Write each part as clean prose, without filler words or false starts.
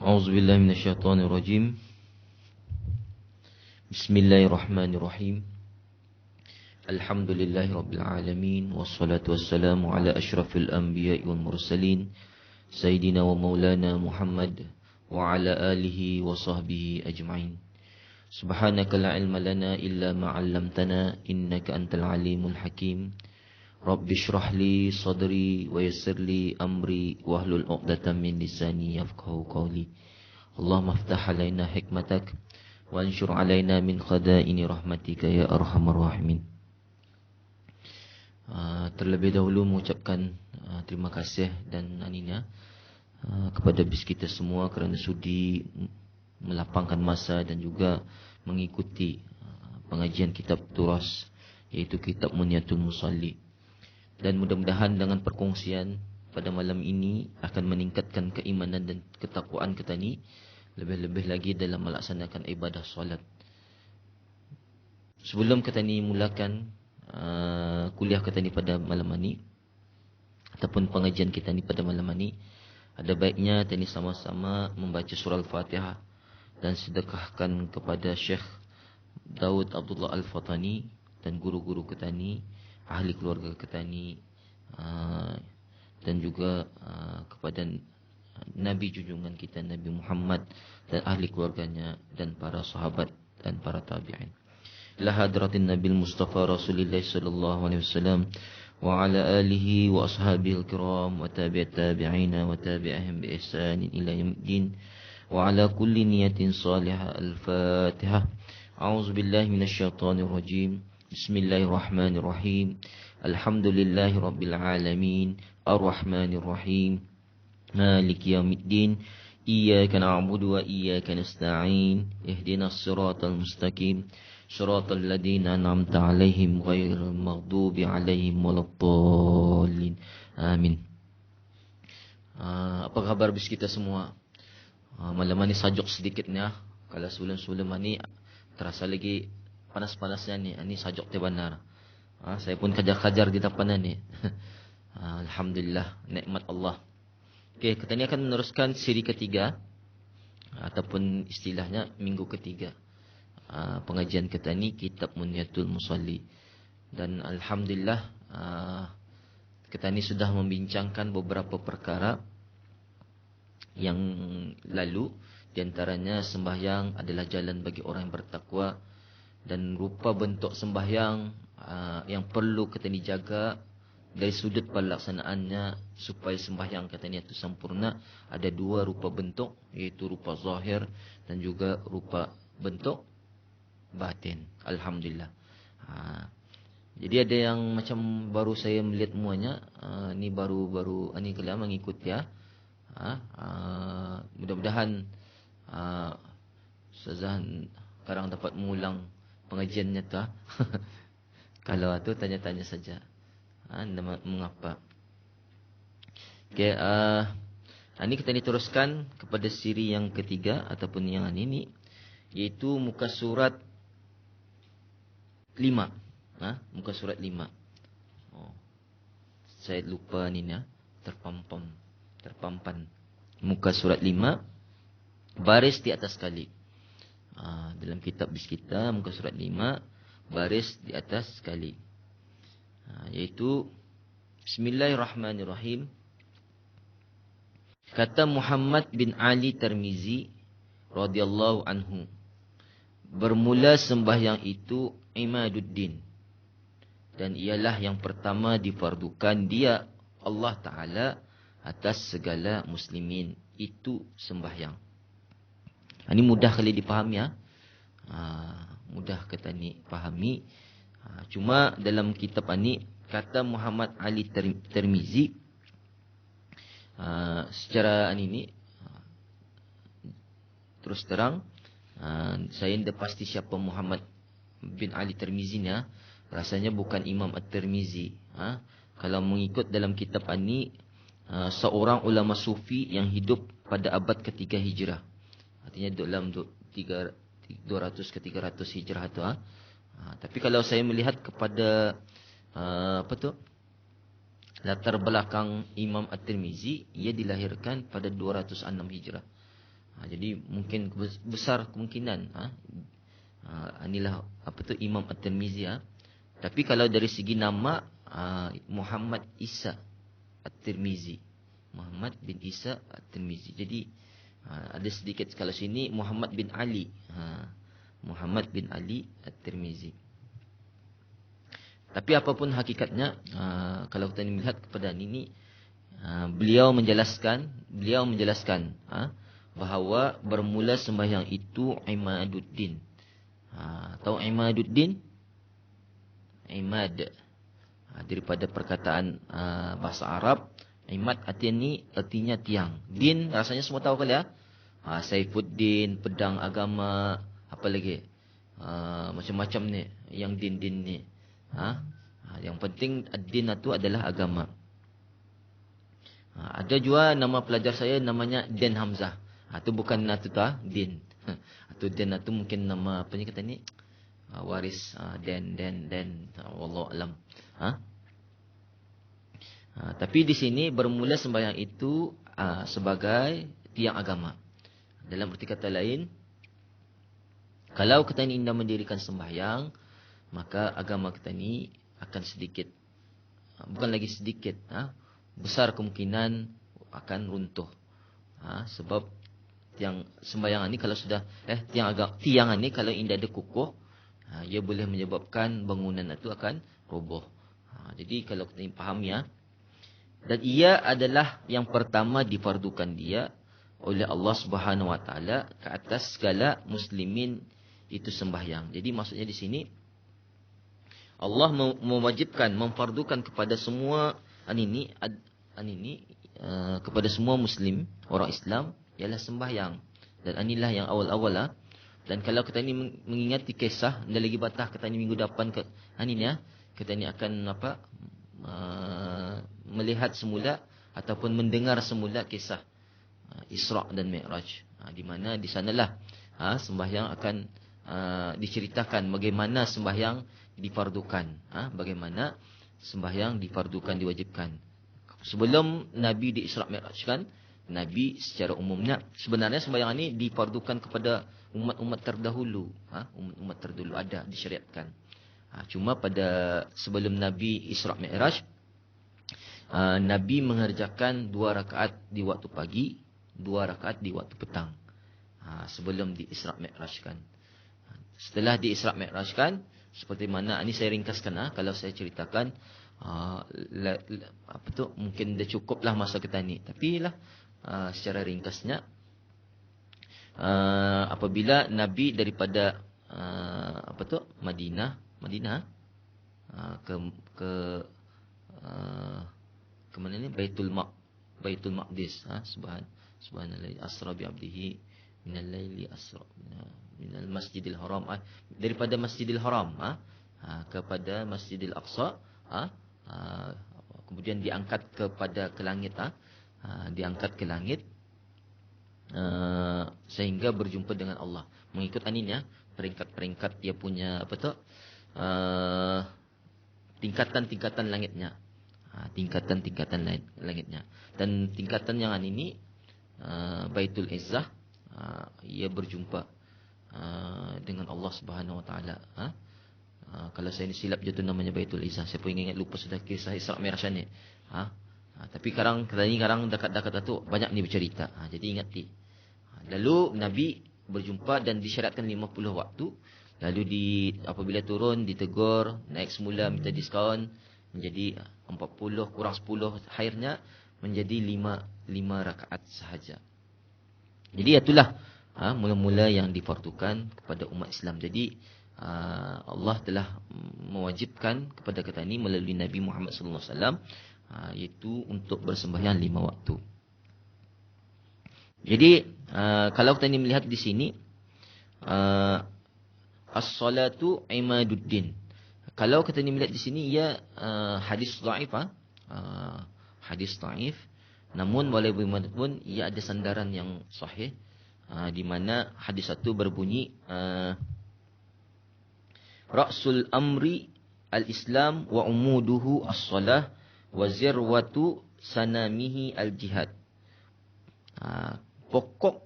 A'udzu billahi minasyaitonir rajim. Bismillahirrahmanirrahim. Alhamdulillahi rabbil alamin wassalatu wassalamu ala asyrafil anbiya'i wal mursalin sayyidina wa maulana Muhammad wa ala alihi wa sahbihi ajma'in. Subhanaka la ilma lana illa ma 'allamtana innaka antal alimul hakim. Rabbi shrah li sadri wa yassir li amri wahlul 'uqdatam min lisani yafqahu qawli. Allahumma iftah 'alaina hikmatak wa anshur 'alaina min khadaini rahmatika ya arhamar rahimin. Terlebih dahulu mengucapkan terima kasih dan anina kepada bis kita semua kerana sudi melapangkan masa dan juga mengikuti pengajian kitab turas, yaitu kitab Munyatul Musalli. Dan mudah-mudahan dengan perkongsian pada malam ini akan meningkatkan keimanan dan ketakwaan kita ni, lebih-lebih lagi dalam melaksanakan ibadah solat. Sebelum kita ni mulakan kuliah kita ni pada malam ini ataupun pengajian kita ni pada malam ini, ada baiknya kita ni sama-sama membaca surah Al-Fatihah dan sedekahkan kepada Syekh Daud Abdullah Al-Fatani dan guru-guru kita ni, ahli keluarga kita ni, dan juga kepada Nabi junjungan kita Nabi Muhammad dan ahli keluarganya dan para sahabat dan para tabi'in. Ila hadratin Nabil Mustafa Rasulullah sallallahu alaihi wasallam wa ala alihi wa ashabihi al-kiram wa tabi'at tabi'ina wa tabi'ahum bi ihsan ila yaumiddin wa ala kulli niyatin salihah. Al-Fatihah. A'udzu billahi minasyaitonir rajim. Bismillahirrahmanirrahim. Alhamdulillahi rabbil alamin. Ar-Rahmanir Rahim. Maliki yaumiddin. Iyyaka na'budu wa iyyaka nasta'in. Ihdinas siratal mustaqim. Shiratal ladzina an'amta 'alaihim ghairil maghdubi 'alaihim waladdallin. Amin. Apa khabar bis kita semua? Malam ni sajuk sedikitnya. Kalau sebelum-sebelum ni terasa lagi panas-panasnya ni. Ini sajuk te benar. Saya pun kajar-kajar di depan ni. Alhamdulillah, nikmat Allah. Okey, kita ni akan meneruskan siri ketiga ataupun istilahnya minggu ketiga. Pengajian kita ni kitab Munyatul Musalli. Dan alhamdulillah kita ni sudah membincangkan beberapa perkara yang lalu. Di antaranya sembahyang adalah jalan bagi orang yang bertakwa, dan rupa bentuk sembahyang yang perlu kita ni jaga dari sudut pelaksanaannya supaya sembahyang kita ni itu sempurna. Ada dua rupa bentuk, iaitu rupa zahir dan juga rupa bentuk batin. Alhamdulillah. Jadi ada yang macam baru saya melihat semuanya. Ni baru ni kalian mengikut ya. Mudah-mudahan Ustazah sekarang dapat mengulang pengajiannya tu. Kalau tu tanya-tanya saja. Mengapa? Okey, ini kita ni teruskan kepada siri yang ketiga ataupun yang ini, iaitu muka surat 5. Muka surat 5. Saya lupa ni ya. Terpampan. Muka surat 5. Baris di atas sekali. Dalam kitab bis kita, muka surat 5. Baris di atas sekali. Iaitu Bismillahirrahmanirrahim. Kata Muhammad bin Ali Tirmizi radhiyallahu anhu, bermula sembahyang itu imaduddin, dan ialah yang pertama difardukan dia Allah Ta'ala atas segala muslimin. Itu sembahyang. Ini mudah kali dipahami ya. Mudah kita ni fahami. Cuma dalam kitab ini kata Muhammad Ali Tirmizi, secara ini terus terang, saya tidak pasti siapa Muhammad bin Ali Tirmizi ni. Rasanya bukan Imam At-Tirmizi. Kalau mengikut dalam kitab ini, seorang ulama sufi yang hidup pada abad ketiga hijrah. Artinya dalam 200 ke 300 hijrah tu. Tapi kalau saya melihat kepada latar belakang Imam At-Tirmizi, ia dilahirkan pada 206 hijrah. Jadi mungkin besar kemungkinan inilah Imam At-Tirmizi. Tapi kalau dari segi nama, Muhammad Isa At-Tirmizi, Muhammad bin Isa At-Tirmizi. Jadi ada sedikit kalau sini Muhammad bin Ali, Muhammad bin Ali At-Tirmizi. Tapi apapun hakikatnya, kalau kita melihat kepada ini, beliau menjelaskan bahawa bermula sembahyang itu Imaduddin. Tahu Imaduddin? Imad, daripada perkataan bahasa Arab. Imad artinya tiang. Din rasanya semua tahu kali ya. Saifuddin, pedang agama, apa lagi? Macam-macam ni yang din ni. Yang penting din itu adalah agama. Ada juga nama pelajar saya namanya Den Hamzah. Itu bukan din. Atau Den itu mungkin nama apa ni kata ni? Waris Den wallahu alam. Tapi di sini bermula sembahyang itu sebagai tiang agama. Dalam arti kata lain, kalau kita ini hendak mendirikan sembahyang, maka agama kita ini akan sedikit, bukan lagi sedikit, besar kemungkinan akan runtuh. Sebab tiang sembahyang ini kalau sudah tiang ini kalau tidak ada kukuh, ia boleh menyebabkan bangunan itu akan roboh. Jadi kalau kita faham ya, dan ia adalah yang pertama difardukan dia oleh Allah Subhanahu Wa Taala ke atas segala muslimin itu sembahyang. Jadi maksudnya di sini Allah mewajibkan, memfardukan kepada semua kepada semua muslim, orang Islam, ialah sembahyang. Dan inilah yang awal-awal. Dan kalau kita ini mengingati kisah, dan lagi batah kita ini minggu depan kita ini akan melihat semula ataupun mendengar semula kisah Isra' dan Mi'raj. Di mana di sanalah sembahyang akan diceritakan bagaimana sembahyang difardukan. Bagaimana sembahyang difardukan, diwajibkan. Sebelum Nabi di Isra' Mi'rajkan, Nabi secara umumnya sebenarnya sembahyang ini difardukan kepada umat-umat terdahulu. Umat terdahulu ada disyariatkan. Cuma pada sebelum Nabi Isra' Mi'raj, Nabi mengerjakan 2 rakaat di waktu pagi, 2 rakaat di waktu petang. Sebelum di Isra' Mi'rajkan. Setelah di Isra' Mi'rajkan, seperti mana ini saya ringkaskan, kalau saya ceritakan mungkin dah cukuplah masa kita ni. Tapi secara ringkasnya, apabila Nabi daripada Madinah ke mana ni, Baitul Maqdis, subhanallah asra bi 'abdihi minal laili asra minal Masjidil Haram, daripada Masjidil Haram kepada Masjidil Aqsa, kemudian diangkat ke langit, diangkat ke langit sehingga berjumpa dengan Allah. Mengikut peringkat-peringkat dia punya tingkatan-tingkatan langitnya. Tingkatan-tingkatan langitnya. Dan tingkatan yang ini Baitul Izzah, ia berjumpa dengan Allah Subhanahu Wa Taala. Kalau saya ni silap je tu namanya Baitul Izzah. Saya pun ingat lupa sudah kisah Isra' Mi'raj ni. Tapi sekarang dekat-dekat tu banyak ni bercerita. Jadi ingat ni. Lalu Nabi berjumpa dan disyaratkan 50 waktu. Lalu apabila turun ditegur, naik semula minta diskaun menjadi 40 kurang 10, akhirnya menjadi 5 rakaat sahaja. Jadi itulah mula-mula yang difardukan kepada umat Islam. Jadi Allah telah mewajibkan kepada kita ini melalui Nabi Muhammad sallallahu alaihi wasallam, iaitu untuk bersembahyang 5 waktu. Jadi kalau kita ini melihat di sini, as-salatu imaduddin. Kalau kita ini melihat di sini, ia hadis dhaif, hadis dhaif. Namun walaupun ia ada sandaran yang sahih, di mana hadis itu berbunyi, Ra'sul amri al-Islam wa umuduhu as-salah wa zirwatu sanamihi al-jihad. Pokok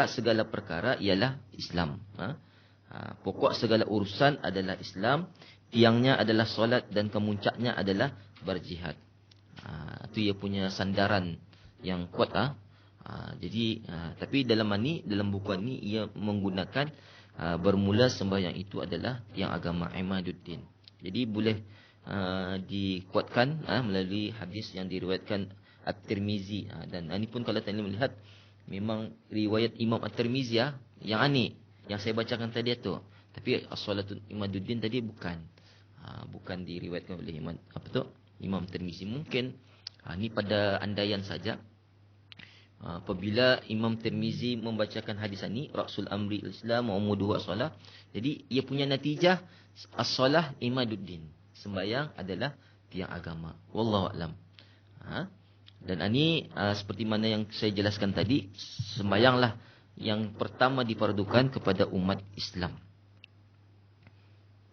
segala perkara ialah Islam. Pokok segala urusan adalah Islam. Tiangnya adalah solat dan kemuncaknya adalah berjihad. Itu ia punya sandaran yang kuat. Jadi tapi dalam buku ini ia menggunakan bermula sembahyang itu adalah tiang agama Imaduddin. Jadi boleh dikuatkan melalui hadis yang diriwayatkan At-Tirmizi. Dan ini pun kalau tadi melihat memang riwayat Imam At-Tirmizi yang ini yang saya bacakan tadi itu. Tapi as-salatul Imaduddin tadi bukan diriwayatkan oleh Imam Tirmizi. Mungkin ini pada andaian saja. Apabila Imam Tirmizi membacakan hadis ini, Ra'sul Amri Islam wa umuduhu as-salah. Jadi ia punya natijah as-salah Imaduddin. Sembahyang adalah tiang agama. Wallahu a'lam. Dan ini seperti mana yang saya jelaskan tadi, sembahyanglah yang pertama difardukan kepada umat Islam.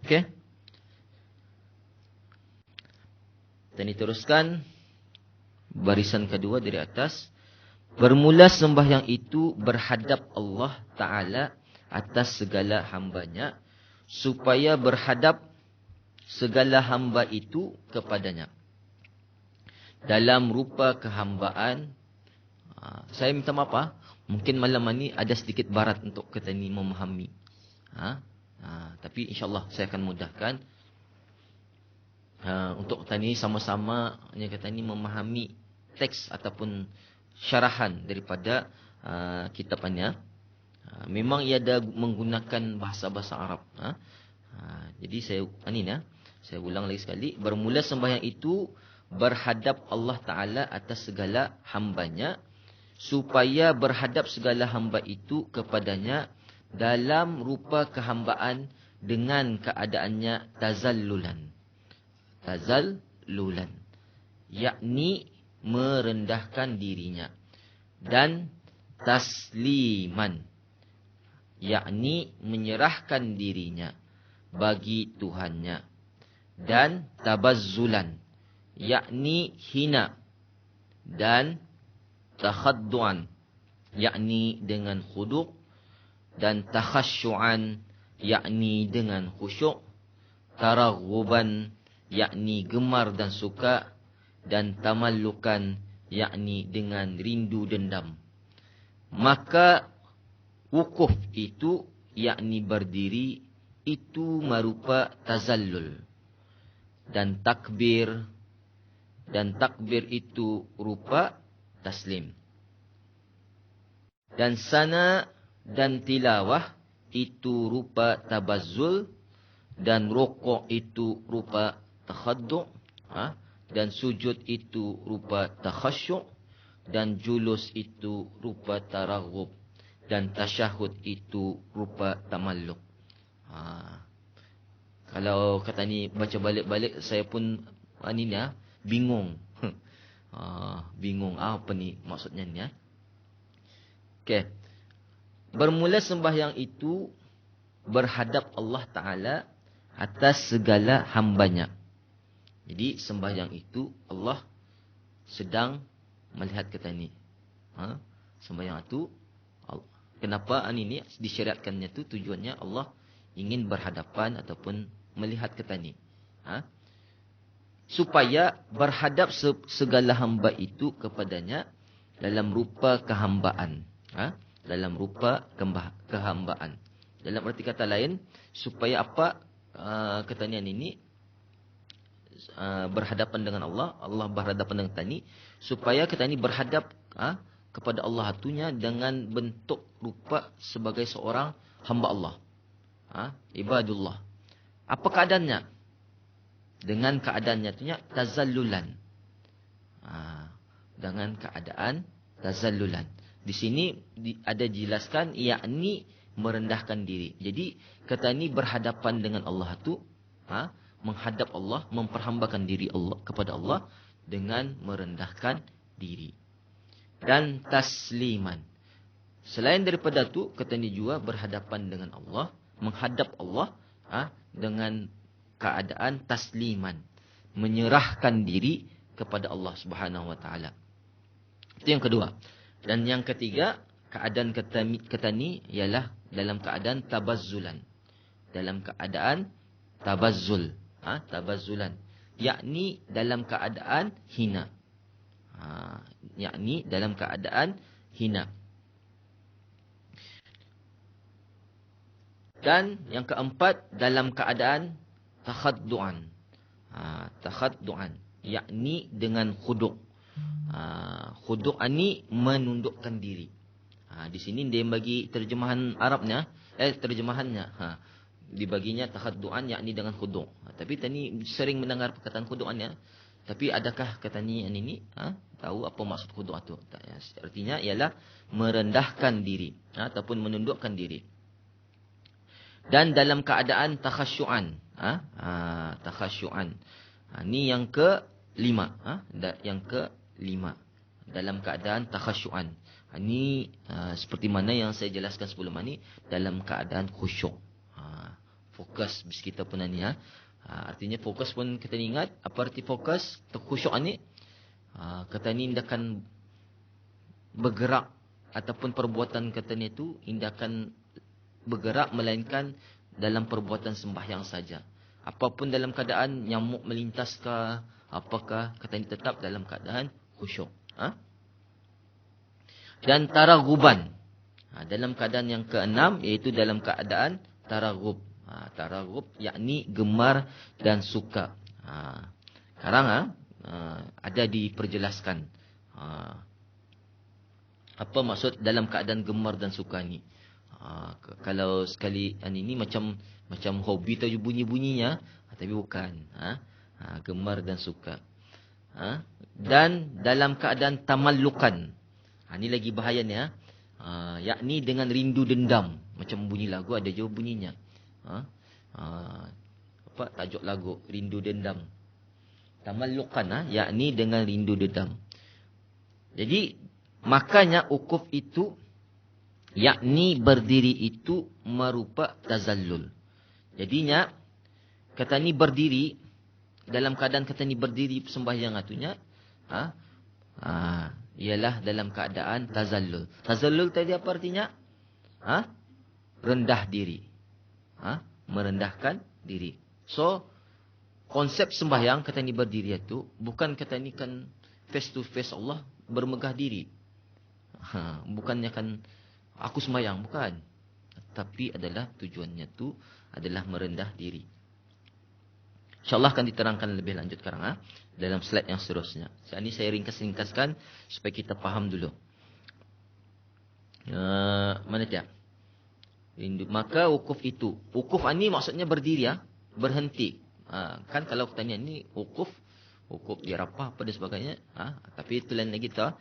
Okey. Dan diteruskan barisan kedua dari atas. Bermula sembahyang itu berhadap Allah Ta'ala atas segala hambanya, supaya berhadap segala hamba itu kepadanya dalam rupa kehambaan. Saya minta maaf, mungkin malam ini ada sedikit barat untuk kita ini memahami. Tapi insyaAllah saya akan mudahkan untuk kita ini sama-sama kita ini memahami teks ataupun syarahan daripada kitabnya. Memang ia ada menggunakan bahasa-bahasa Arab. Jadi saya ulang lagi sekali. Bermula sembahyang itu berhadap Allah Ta'ala atas segala hambanya, supaya berhadap segala hamba itu kepadanya dalam rupa kehambaan dengan keadaannya tazallulan. Tazallulan, yakni merendahkan dirinya, dan tasliman, yakni menyerahkan dirinya bagi Tuhannya, dan tabazzulan, yakni hina, dan takhadduan, yakni dengan khudu', dan takhasyu'an, yakni dengan khusyuk, taraghuban, yakni gemar dan suka, dan tamallukan, yakni dengan rindu dendam. Maka wukuf itu, yakni berdiri, itu merupa tazallul. Dan takbir itu rupa taslim. Dan sana dan tilawah itu rupa tabazzul, dan rukuk itu rupa takhaddu', dan sujud itu rupa takhasyu', dan julus itu rupa taraghub, dan tasyahud itu rupa tamalluk. Kalau kata ni baca balik-balik, saya pun bingung. Bingung apa ni maksudnya ni. Okey. Bermula sembahyang itu berhadap Allah Ta'ala atas segala hambanya. Jadi sembahyang itu Allah sedang melihat kita ni. Sembahyang itu, kenapa ini disyariatkannya tu, tujuannya Allah ingin berhadapan ataupun melihat kita ni. Supaya berhadap segala hamba itu kepadanya dalam rupa kehambaan. Dalam rupa kehambaan. Dalam arti kata lain, supaya apa ketanian ini berhadapan dengan Allah, Allah berhadapan dengan kita ni, supaya kita ni berhadap kepada Allah itunya dengan bentuk rupa sebagai seorang hamba Allah. Ibadullah. Apa keadaannya? Dengan keadaannya itunya tazallulan. Dengan keadaan tazallulan. Di sini ada dijelaskan, yakni merendahkan diri. Jadi kata ini berhadapan dengan Allah itu, menghadap Allah, memperhambakan diri Allah kepada Allah dengan merendahkan diri. Dan tasliman. Selain daripada itu, kata ini juga berhadapan dengan Allah, menghadap Allah dengan keadaan tasliman, menyerahkan diri kepada Allah Subhanahu wa taala. Itu yang kedua. Dan yang ketiga, keadaan kata ni ialah dalam keadaan tabazzulan. Dalam keadaan tabazzul. Tabazzulan. Yakni dalam keadaan hina. Yakni dalam keadaan hina. Dan yang keempat, dalam keadaan takhaddu'an. Takhaddu'an. Yakni dengan khuduk. Khuduk ni menundukkan diri. Di sini dia bagi terjemahan Arabnya. Terjemahannya. Dibaginya takhaddu'an yakni dengan khuduk. Tapi tadi sering mendengar perkataan khuduk'annya. Tapi adakah kata ni ini? Tahu apa maksud khuduk' itu? Artinya ialah merendahkan diri. Ataupun menundukkan diri. Dan dalam keadaan takhasyu'an. Takhasyu'an. Ini yang kelima. Yang kelima. Dalam keadaan takhasyu'an. Ini seperti mana yang saya jelaskan sebelum ini. Dalam keadaan khusyuk. Fokus bis kita pun ini. Artinya fokus pun kita ingat. Apa arti fokus? Khusyuk ini. Kata ni akan bergerak. Ataupun perbuatan kata ni itu. Akan bergerak melainkan dalam perbuatan sembahyang saja. Apapun dalam keadaan nyamuk melintaskah, apakah kata ini tetap dalam keadaan khusyuk. Dan taraghuban. Dalam keadaan yang keenam iaitu dalam keadaan taraghub. Taraghub yakni gemar dan suka. Sekarang ada diperjelaskan. Apa maksud dalam keadaan gemar dan suka ni? Kalau sekali ini macam hobi tu bunyi-bunyinya, tapi bukan. Gemar dan suka. Dan dalam keadaan tamallukan. Ini lagi bahayanya. Yakni dengan rindu dendam. Macam bunyi lagu ada je bunyinya. Apa tajuk lagu? Rindu dendam. Tamallukan, yakni dengan rindu dendam. Jadi makanya ukuf itu, yakni berdiri itu merupa tazallul. Jadinya kata ni berdiri, dalam keadaan kata ni berdiri sembahyang atunya, ialah dalam keadaan tazallul. Tazallul tadi apa artinya? Rendah diri. Merendahkan diri. So konsep sembahyang kata ni berdiri itu bukan kata ni kan face to face Allah bermegah diri. Bukannya kan aku sembahyang, bukan. Tapi adalah tujuannya tu adalah merendah diri. InsyaAllah akan diterangkan lebih lanjut sekarang dalam slide yang seterusnya. Saat ini saya ringkas-ringkaskan supaya kita faham dulu. Mana dia? Maka wukuf itu. Wukuf ini maksudnya berdiri, berhenti. Kan kalau tanya ni wukuf dia rapah apa dan sebagainya. Tapi itu lain lagi kita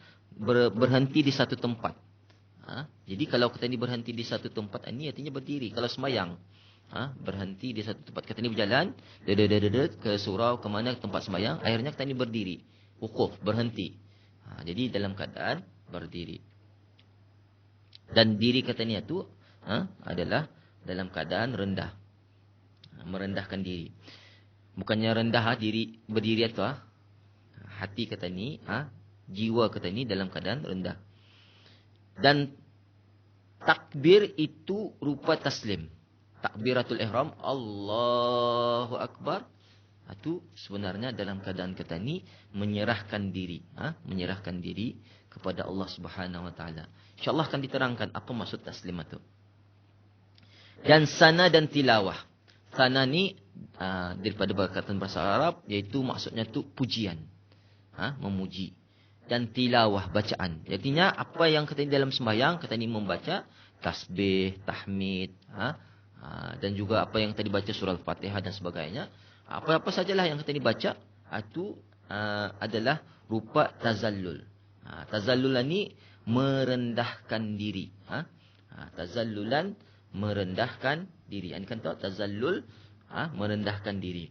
berhenti di satu tempat. Jadi kalau kita ni berhenti di satu tempat ini artinya berdiri. Kalau sembahyang, berhenti di satu tempat. Kita ni berjalan ke surau, ke mana tempat sembahyang, akhirnya kita ni berdiri. Wukuf, berhenti. Jadi dalam keadaan berdiri. Dan diri kata ni itu adalah dalam keadaan rendah. Merendahkan diri. Bukannya rendah diri berdiri itu. Hati kata ni, jiwa kata ni dalam keadaan rendah. Dan takbir itu rupa taslim. Takbiratul ihram, Allahu Akbar. Itu sebenarnya dalam keadaan kata ni menyerahkan diri. Menyerahkan diri kepada Allah Subhanahu Wa Taala. InsyaAllah akan diterangkan apa maksud taslim itu. Dan sana dan tilawah. Sana ni daripada perkataan bahasa Arab, iaitu maksudnya tu pujian. Memuji. Dan tilawah, bacaan. Artinya apa yang kata dalam sembahyang, kata ni membaca tasbih, tahmid, dan juga apa yang tadi baca surah Al-Fatihah dan sebagainya. Apa-apa sajalah yang kata ni baca, itu adalah rupa tazallul. Tazallulan ni merendahkan diri. Tazallulan merendahkan diri. Ini kan tahu tazallul, merendahkan diri.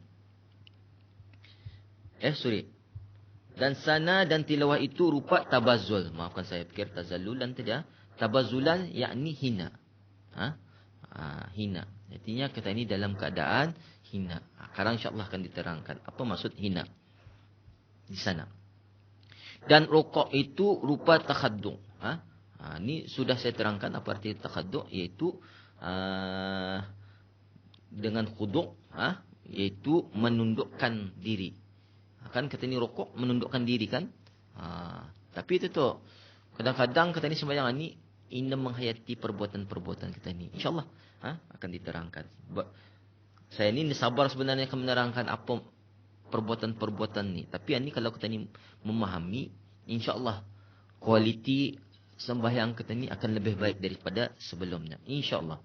Dan sana dan tilawah itu rupa tabazul. Maafkan saya fikir tazallulan tadi. Tabazulan yakni hina. Hina. Artinya kata ini dalam keadaan hina. Sekarang insyaAllah akan diterangkan. Apa maksud hina? Di sana. Dan rukuk itu rupa takhaddu'. Ini sudah saya terangkan apa arti takhadu', iaitu dengan khuduk, iaitu menundukkan diri. Kan kata ni rokok menundukkan diri kan. Tapi itu tu kadang-kadang kata ni sembahyang ni ingin menghayati perbuatan-perbuatan kita ni. InsyaAllah akan diterangkan. Saya ni sabar sebenarnya akan menerangkan apa perbuatan-perbuatan ni. Tapi ini kalau kita ni memahami, insyaAllah kualiti sembahyang kita ni akan lebih baik daripada sebelumnya. InsyaAllah.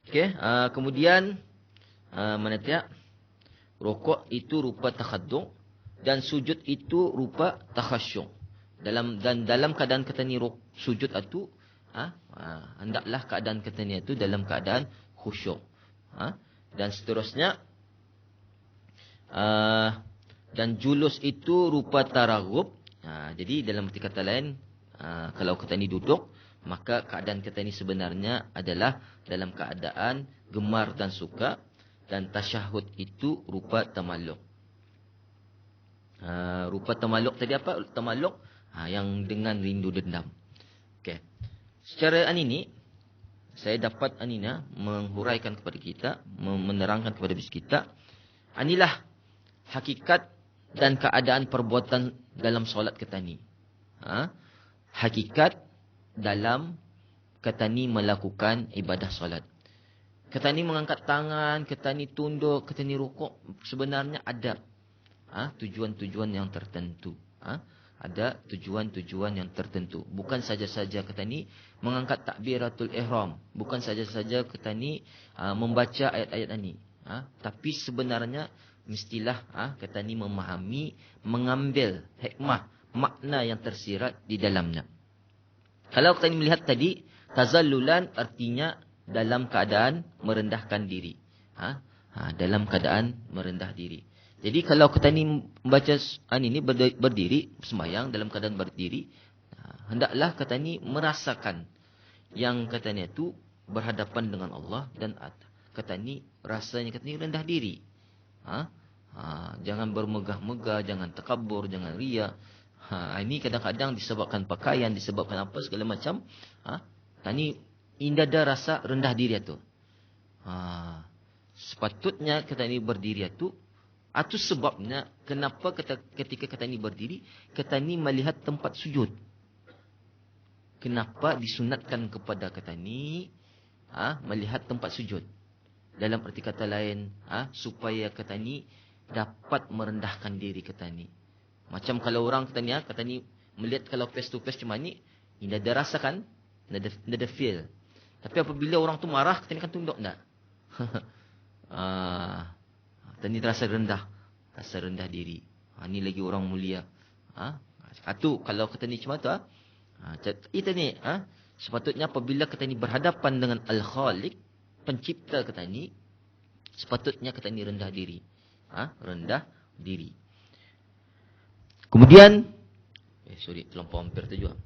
Okey, kemudian mana dia? Rukuk itu rupa takhaddu' dan sujud itu rupa takhasyuk. Dalam keadaan kita ni sujud itu hendaklah keadaan kita ni itu dalam keadaan khusyuk. Dan seterusnya dan julus itu rupa taraghub. Jadi dalam arti kata lain, kalau kita ni duduk, maka keadaan kita ni sebenarnya adalah dalam keadaan gemar dan suka. Dan tasyahud itu rupa tamalluq. Rupa tamalluq tadi apa? Tamalluq yang dengan rindu dendam. Okey. Secara ini saya dapat menghuraikan kepada kita, menerangkan kepada kita. Inilah hakikat dan keadaan perbuatan dalam solat kita ni. Hakikat dalam kita ni melakukan ibadah solat. Kita ni mengangkat tangan, kita ni tunduk, kita ni rukuk. Sebenarnya ada tujuan-tujuan yang tertentu. Ada tujuan-tujuan yang tertentu. Bukan saja-saja kita ni mengangkat takbiratul ihram. Bukan saja-saja kita ni membaca ayat-ayat ini. Tapi sebenarnya mestilah kita ni memahami, mengambil hikmah, makna yang tersirat di dalamnya. Kalau kita ni melihat tadi, tazallulan artinya dalam keadaan merendahkan diri. Dalam keadaan merendah diri. Jadi kalau kita ni membaca ini berdiri, sembahyang dalam keadaan berdiri, hendaklah kita ni merasakan yang kata ni itu berhadapan dengan Allah dan kata ni rasanya kata ni rendah diri. Jangan bermegah-megah, jangan takabur, jangan riya. Ini kadang-kadang disebabkan pakaian, disebabkan apa segala macam. Tani indah ada rasa rendah diri itu. Sepatutnya kita ni berdiri itu sebabnya kenapa ketika kita ni berdiri, kita ni melihat tempat sujud. Kenapa disunatkan kepada kita ni melihat tempat sujud. Dalam arti kata lain, supaya kita ni dapat merendahkan diri kita ni. Macam kalau orang kita ni melihat kalau face to face cuma ni, tidak ada rasa kan, tidak ada feel. Tapi apabila orang tu marah, kita ni kan tunduk tak? Kita ni terasa rendah. Rasa rendah diri. Ni lagi orang mulia. Itu kalau kita ni cuma tu. Kita ni, sepatutnya apabila kita ni berhadapan dengan Al-Khaliq, pencipta kita ni, sepatutnya kita ni rendah diri. Rendah diri. Kemudian, terlampau hampir tu juga.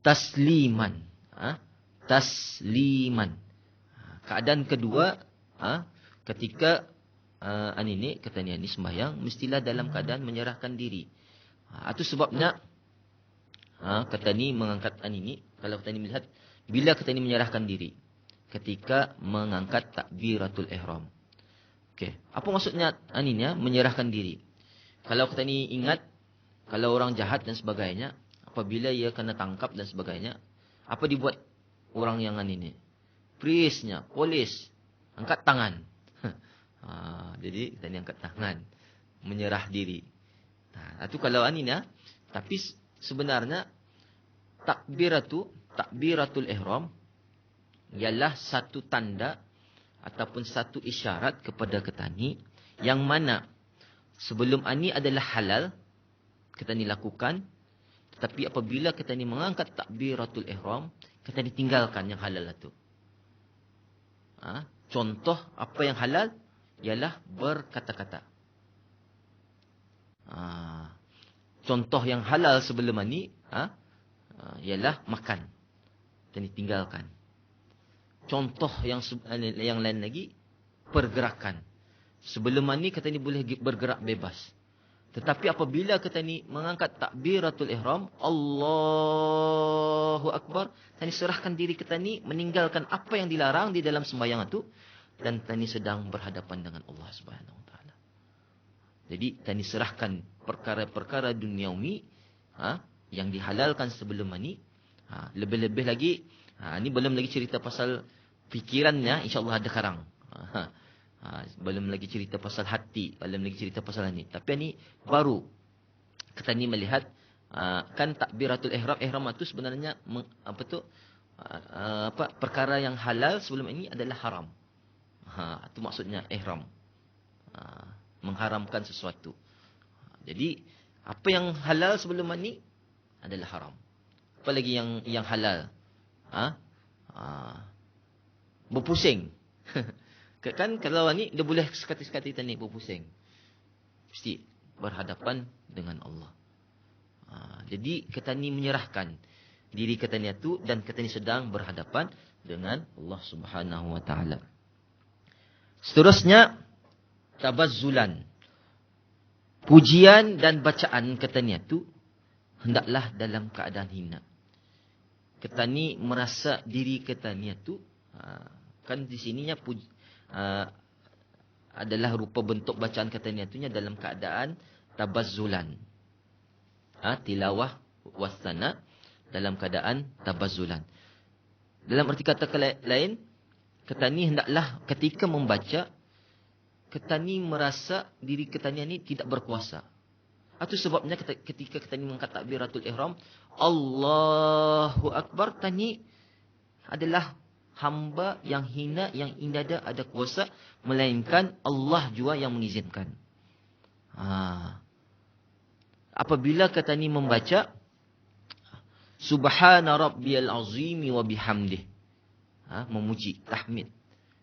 Tasliman. Tasliman. Keadaan kedua, ketika kata ni sembahyang, mestilah dalam keadaan menyerahkan diri. Itu sebabnya kata ni mengangkat ini, kalau kata ni melihat, bila kata ni menyerahkan diri, ketika mengangkat takbiratul ihram. Okey, apa maksudnya menyerahkan diri? Kalau kita ni ingat, kalau orang jahat dan sebagainya, apabila ia kena tangkap dan sebagainya, apa dibuat orang yang ini? Prisnya, polis, angkat tangan. Jadi kita ni angkat tangan, menyerah diri. Itu kalau tapi sebenarnya takbiratul ihram ialah satu tanda ataupun satu isyarat kepada kita ni yang mana sebelum ini adalah halal kita ni lakukan, tetapi apabila kita ni mengangkat takbiratul ihram, kita ditinggalkan yang halal itu. Contoh apa yang halal ialah berkata-kata. Contoh yang halal sebelum ini ialah makan. Kita ditinggalkan. Contoh yang lain lagi, pergerakan. Sebelum ini kita ni boleh bergerak bebas. Tetapi apabila kita ni mengangkat takbiratul ihram, Allahu Akbar, kita ni serahkan diri kita ni meninggalkan apa yang dilarang di dalam sembahyang itu, dan kita ni sedang berhadapan dengan Allah Subhanahu Wa Taala. Jadi kita ni serahkan perkara-perkara duniawi yang dihalalkan sebelum ni. Lebih-lebih lagi, ni belum lagi cerita pasal fikirannya, insya-Allah ada karang. Belum lagi cerita pasal hati, belum lagi cerita pasal ni. Tapi ni baru kita ni melihat kan takbiratul ihram itu sebenarnya perkara yang halal sebelum ini adalah haram. Itu maksudnya ihram. Mengharamkan sesuatu. Jadi apa yang halal sebelum ini adalah haram. Apa lagi yang halal? Berpusing. Kan kalau ni dia boleh sekali-sekali kita ni berpusing. Mesti berhadapan dengan Allah. Jadi kita ni menyerahkan diri kita ni itu, dan kita ni sedang berhadapan dengan Allah Subhanahu Wa Taala. Seterusnya tabazzulan. Pujian dan bacaan kita ni itu hendaklah dalam keadaan hina. Kita ni merasa diri kita ni itu kan di sininya adalah rupa bentuk bacaan kata niatunya dalam keadaan tabazzulan. Tilawah wasana dalam keadaan tabazzulan. Dalam arti kata lain, kita ni hendaklah ketika membaca, kita ni merasa diri kita ni tidak berkuasa. Itu sebabnya ketika kita ni mengangkat takbiratul ihram, Allahu Akbar, tani adalah hamba yang hina, yang tidak ada kuasa, melainkan Allah juga yang mengizinkan. Apabila kata ni membaca Subhana rabbiyal azimi wa bihamdih, memuji, tahmid,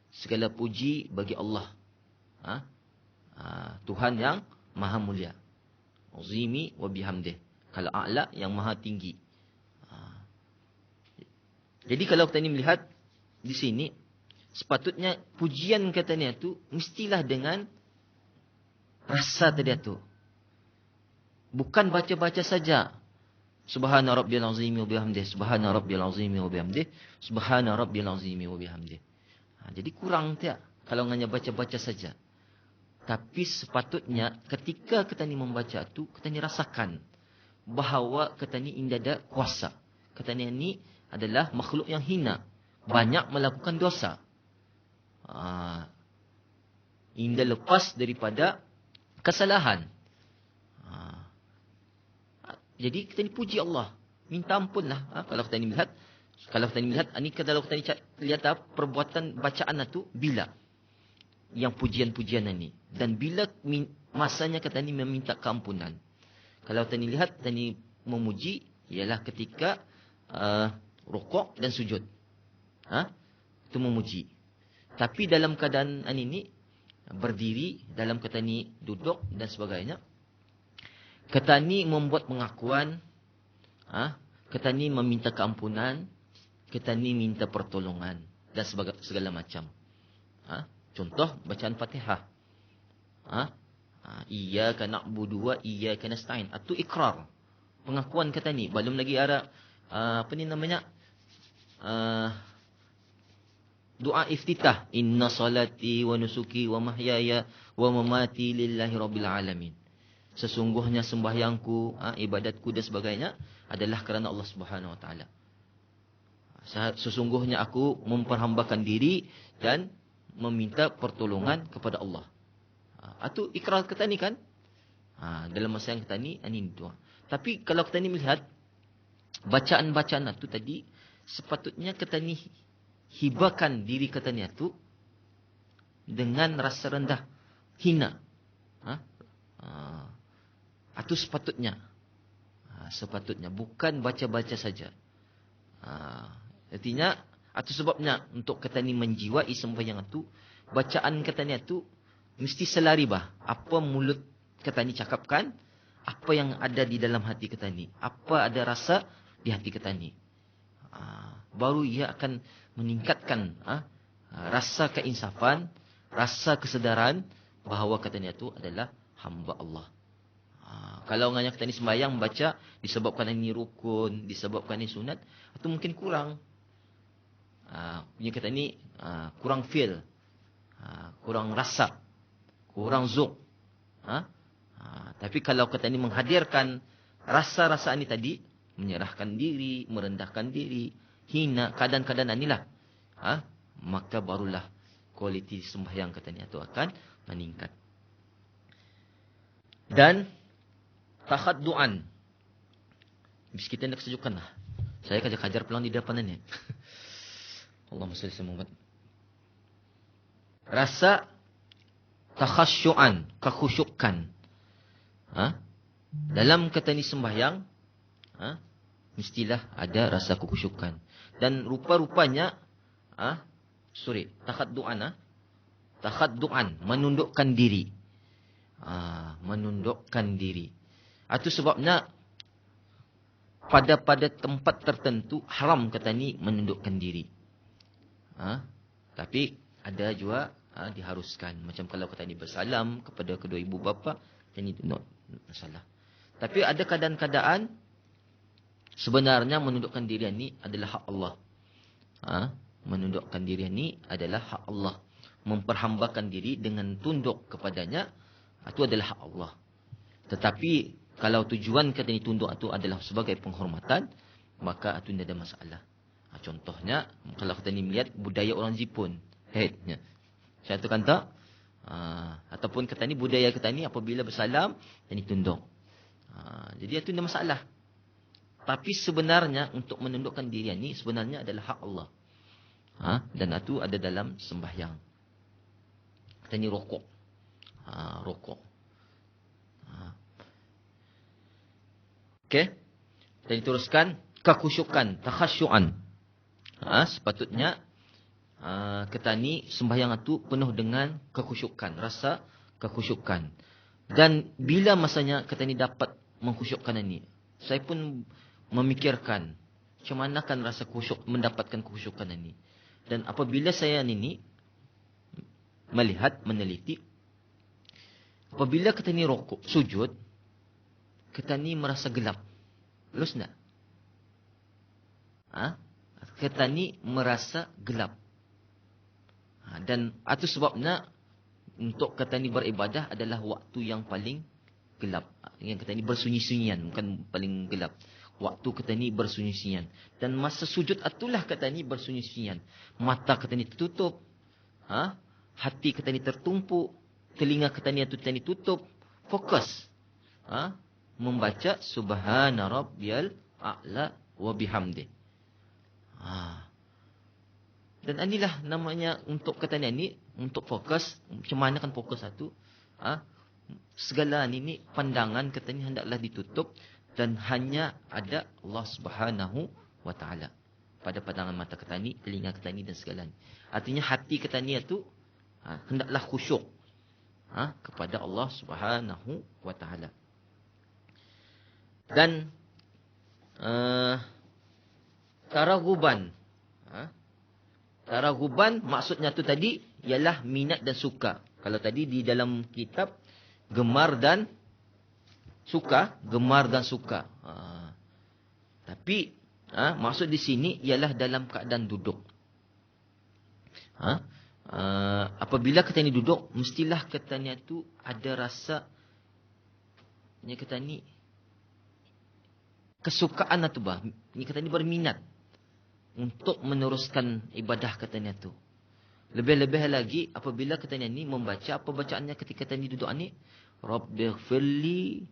segala puji bagi Allah, Tuhan yang maha mulia, azimi wa bihamdih, kalau a'la yang maha tinggi. Jadi kalau kita ni melihat di sini, sepatutnya pujian katanya itu mestilah dengan rasa tadi itu. Bukan baca-baca saja. Subhana rabbiyal azimi wa bihamdih, subhana rabbiyal azimi wa bihamdih, subhana rabbiyal azimi wa bihamdih. Jadi kurang tak kalau hanya baca-baca saja. Tapi sepatutnya ketika kita ni membaca itu, kita ni rasakan bahawa kita ni tidak ada kuasa. Kita ni adalah makhluk yang hina, banyak melakukan dosa. Hingga lepas daripada kesalahan. Jadi kita ni puji Allah, minta ampunlah. Kalau kita ni melihat, ini kalau kita ni lihat perbuatan bacaan itu bila yang pujian-pujian ini, dan bila masanya kita ni meminta keampunan. Kalau kita ni lihat, kita ni memuji ialah ketika rukuk dan sujud. Itu memuji. Tapi dalam keadaan ini, berdiri, dalam kata ni duduk dan sebagainya, kata ni membuat pengakuan, kata ni meminta keampunan, kata ni minta pertolongan dan segala macam. Contoh bacaan Fatihah. Iyyaka na'budu wa iyyaka nasta'in. Itu ikrar, pengakuan kata ni. Belum lagi ada doa iftitah, inna salati wa nusuki wa mahyaya wa mamati lillahi rabbil alamin. Sesungguhnya sembahyangku, ibadatku dan sebagainya adalah kerana Allah Subhanahu Wa Taala. Sesungguhnya aku memperhambakan diri dan meminta pertolongan kepada Allah. Itu ikrar kita ni kan. Dalam masa yang kita ni, ini doa. Tapi kalau kita ni melihat bacaan-bacaan itu tadi, sepatutnya kita ni hibakan diri kita ni itu dengan rasa rendah, hina. Itu sepatutnya. Sepatutnya. Bukan baca-baca saja. Artinya, itu sebabnya untuk kita ni menjiwai sembahyang itu, bacaan kita ni itu mesti selari bah. Apa mulut kita ni cakapkan, apa yang ada di dalam hati kita ni. Apa ada rasa di hati kita ni. Baru ia akan meningkatkan rasa keinsafan, rasa kesedaran bahawa kita ni itu adalah hamba Allah. Kalau nganya kita ni sembahyang baca disebabkan ini rukun, disebabkan ini sunat, atau mungkin kurang. Punya kita ni kurang feel, kurang rasa, kurang zuk. Tapi kalau kita ni menghadirkan rasa-rasa ini tadi, menyerahkan diri, merendahkan diri, hina, keadaan-keadaan inilah, maka barulah kualiti sembahyang kita ni itu akan meningkat. Dan takhaddu'an. Bis kita nak sejukkan lah. Saya kajar-kajar pelang di depan ni. Allahumma salli ala Muhammad. Rasa takhasyu'an, kekhusyukan. Dalam kata ni sembahyang, mestilah ada rasa kekhusyukan. Dan rupa-rupanya, takhaddu'an, menundukkan diri. Menundukkan diri. Itu sebabnya, pada tempat tertentu, haram kata ni menundukkan diri. Tapi ada juga diharuskan. Macam kalau kata ni bersalam kepada kedua ibu bapa, ini not masalah. Tapi ada keadaan-keadaan sebenarnya menundukkan diri ini adalah hak Allah. Menundukkan diri ini adalah hak Allah. Memperhambakan diri dengan tunduk kepadanya, itu adalah hak Allah. Tetapi kalau tujuan kata ni tunduk itu adalah sebagai penghormatan, maka itu tidak ada masalah. Contohnya, kalau kita ni melihat budaya orang Jepun. Saya katakan tak? Ataupun kata ni budaya kita ni apabila bersalam, ini tunduk. Jadi itu tidak masalah. Tapi sebenarnya untuk menundukkan diri ini sebenarnya adalah hak Allah. Dan itu ada dalam sembahyang. Kata ni rokok. Rokok. Okey. Kita teruskan kekhusyukan, takhasyu'an. Sepatutnya kita ni sembahyang itu penuh dengan kekhusyukan, rasa kekhusyukan. Dan bila masanya kita ni dapat mengkhusyukkan ini, saya pun memikirkan macam mana kan rasa khusyuk, mendapatkan kekhusyukan ini. Dan apabila saya ini melihat, meneliti, apabila kita ni rukuk, sujud, kita ni merasa gelap. Lulus tak? Kita ni merasa gelap. Dan itu sebabnya untuk kita ni beribadah adalah waktu yang paling gelap. Yang kita ni bersunyi-sunyian, bukan paling gelap. Waktu kita ni bersunyi-sunyian. Dan masa sujud itulah kita ni bersunyi-sunyian. Mata kita ni tertutup. Hati kita ni tertumpuk. Telinga kita ni tutup. Fokus. Membaca Subhana Rabbiyal A'la wa bihamdih. Dan inilah namanya untuk kata ni, untuk fokus. Macam mana kan fokus satu? Segala ini pandangan kata ni hendaklah ditutup dan hanya ada Allah Subhanahu wa taala pada pandangan mata kita ni, telinga kita ni dan segalanya. Artinya hati kita ni itu hendaklah khusyuk kepada Allah Subhanahu wa taala. Dan taraghuban. Taraghuban maksudnya tu tadi ialah minat dan suka. Kalau tadi di dalam kitab gemar dan suka, gemar dan suka. Tapi maksud di sini ialah dalam keadaan duduk. Apabila kita ni duduk, mestilah katanya tu ada rasa kita ni kesukaan atau bah. Ni kata ni berminat untuk meneruskan ibadah katanya tu. Lebih-lebih lagi apabila katanya ni membaca apa bacaannya ketika tadi duduk ni, Rabbighfirli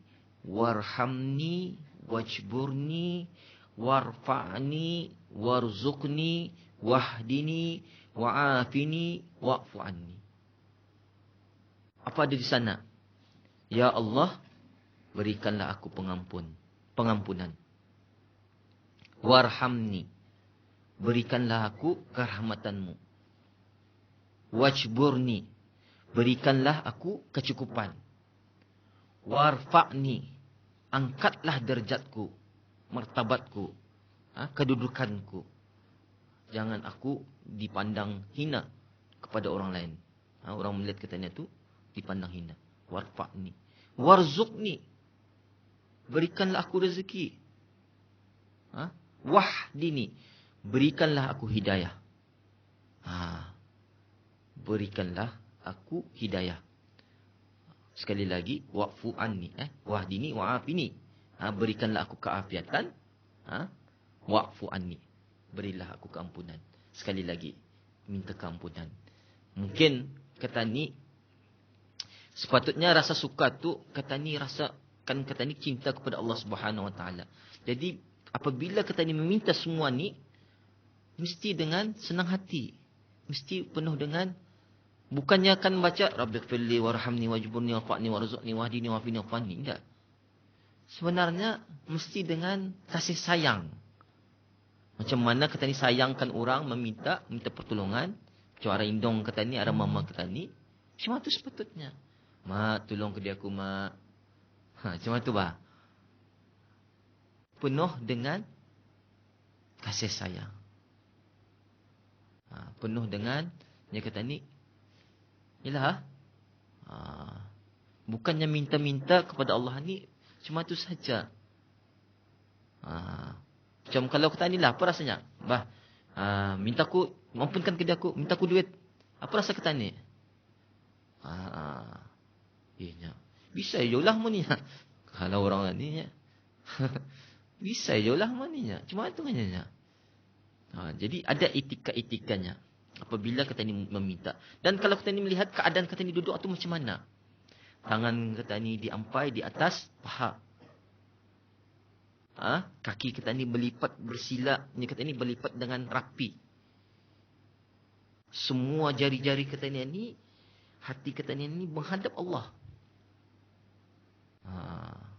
warhamni wajburni warfa'ni warzuqni wahdini wa'afini wa'fu anni. Apa ada di sana? Ya Allah, berikanlah aku pengampunan. Warhamni, berikanlah aku kerahmatanmu. Wajburni, berikanlah aku kecukupan. Warfa'ni, angkatlah derajatku, martabatku, kedudukanku. Jangan aku dipandang hina kepada orang lain. Orang melihat katanya tu dipandang hina. Warfa'ni, warzuqni, berikanlah aku rezeki. Wahdini, berikanlah aku hidayah. Berikanlah aku hidayah. Sekali lagi, wa'fu anni, wahdini wa'afini. Berikanlah aku keafiatan. Wa'fu anni, berilah aku keampunan. Sekali lagi, minta keampunan. Mungkin kata ni, sepatutnya rasa suka tu kata ni cinta kepada Allah Subhanahu Wa Taala. Jadi apabila kata ni meminta semua ni, mesti dengan senang hati, mesti penuh dengan, bukannya akan baca Rabbighfirli warhamni wajburni wafa'ni warzuqni wahdini wafini wafani. Enggak. Sebenarnya mesti dengan kasih sayang. Macam mana kata ni sayangkan orang, minta pertolongan. Macam arah indong kata ni, arah mama kata ni. Macam tu sepatutnya. Mak, tolong ke dia aku, mak. Macam tu bah. Penuh dengan kasih sayang. Penuh dengan, dia kata ni, yalah. Bukannya minta-minta kepada Allah ni, cuma tu saja. Macam kalau kata ni lah, apa rasanya? Bah, minta ku, mampunkan ke dia aku, minta ku duit. Apa rasa kata ni? Bisa je lah mo ni. Kalau orang ni, bisa je lah mo ni. Cuma tu kan. Jadi ada etika-etikanya apabila kata ni meminta. Dan kalau kata ni melihat keadaan kata ni duduk tu macam mana? Tangan kata ni diampai di atas paha. Kaki kita ni berlipat, bersila. Ini kata ni berlipat dengan rapi. Semua jari-jari kita ni, hati kita ni menghadap Allah.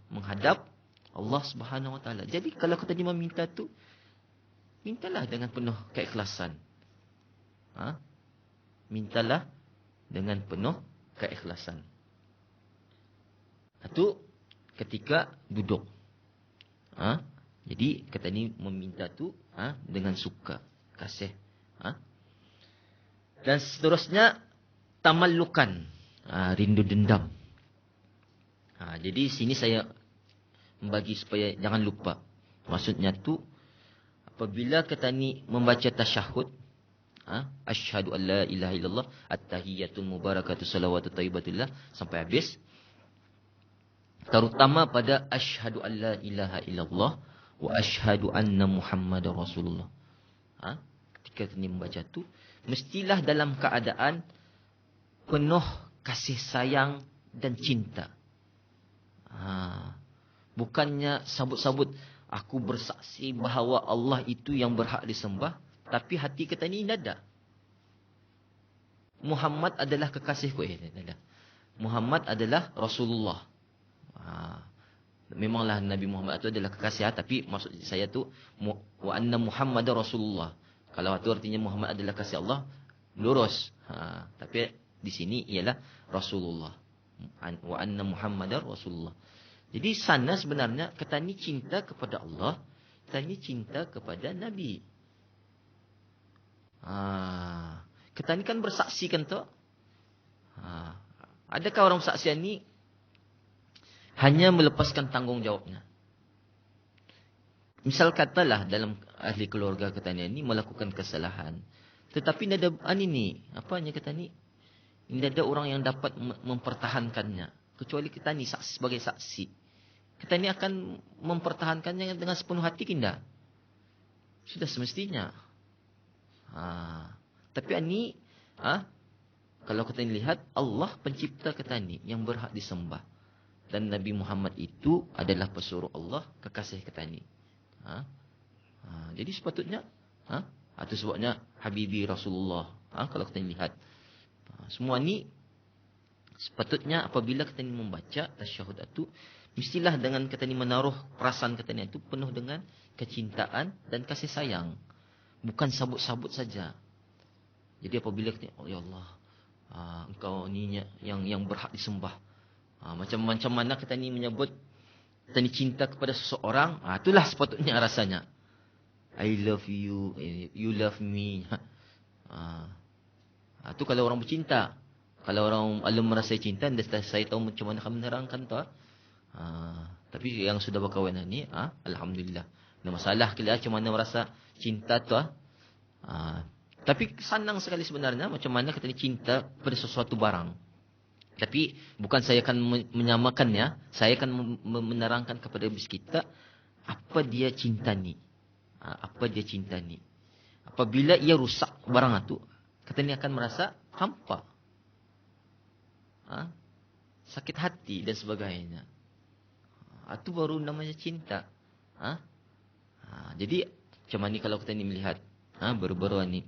Menghadap Allah Subhanahu Wa Taala. Jadi kalau kita ni meminta tu, mintalah dengan penuh keikhlasan. Mintalah dengan penuh keikhlasan. Itu ketika duduk. Jadi kata ni meminta tu dengan suka, kasih. Dan seterusnya tamallukan, rindu dendam. Jadi sini saya membagi supaya jangan lupa. Maksudnya tu apabila kata ni membaca tasyahud, asyhadu an la ilaha illallah at-tahiyyatul mubarakatuh salawatut thayyibatullah sampai habis. Terutama pada asyhadu an la ilaha illallah wa asyhadu anna Muhammadar Rasulullah. Ketika ini membaca tu, mestilah dalam keadaan penuh kasih sayang dan cinta. Bukannya sabut-sabut, aku bersaksi bahawa Allah itu yang berhak disembah, tapi hati kita ni tidak ada. Muhammad adalah kekasihku. Muhammad adalah Rasulullah. Memanglah Nabi Muhammad itu adalah kekasih, tapi maksud saya tu wa anna Muhammadar Rasulullah. Kalau itu artinya Muhammad adalah kasih Allah, lurus. Tapi di sini ialah Rasulullah. Wa anna Muhammadar Rasulullah. Jadi sana sebenarnya kita ni cinta kepada Allah, kita ni cinta kepada Nabi. Kita ni kan bersaksi kan tu. Adakah orang bersaksi ni hanya melepaskan tanggungjawabnya? Misal katalah dalam ahli keluarga kata ni melakukan kesalahan, tetapi tidak ada apanya kata ni, tidak ada orang yang dapat mempertahankannya kecuali kita ni sebagai saksi. Kita ni akan mempertahankannya dengan sepenuh hati kita. Sudah semestinya. Tapi ini kalau kita lihat Allah pencipta kita ni yang berhak disembah. Dan Nabi Muhammad itu adalah pesuruh Allah, kekasih kita ni. Jadi sepatutnya, itu sebabnya Habibi Rasulullah. Kalau kita lihat, semua ni sepatutnya apabila kita ni membaca tasyahud itu, mestilah dengan kita ni menaruh perasaan kita ni itu penuh dengan kecintaan dan kasih sayang, bukan sabut-sabut saja. Jadi apabila kita, oh ya Allah, engkau ni yang berhak disembah. Macam mana kita ni menyebut kita ni cinta kepada seseorang, itulah sepatutnya rasanya. I love you, you love me. Itu kalau orang bercinta. Kalau orang alam merasa cinta, saya tahu macam mana kamu menerangkan tu. Tapi yang sudah berkahwin ni, alhamdulillah. Ada masalah kali macam mana merasa cinta tu tapi senang sekali sebenarnya macam mana kita ni cinta pada sesuatu barang. Tapi bukan saya akan menyamakannya, saya akan menerangkan kepada bis kita apa dia cinta ni. Apa dia cinta ni. Apabila ia rusak barang itu, kita ni akan merasa hampa. Sakit hati dan sebagainya. Itu baru namanya cinta. Jadi macam mana kalau kita ni melihat baru-baru ni,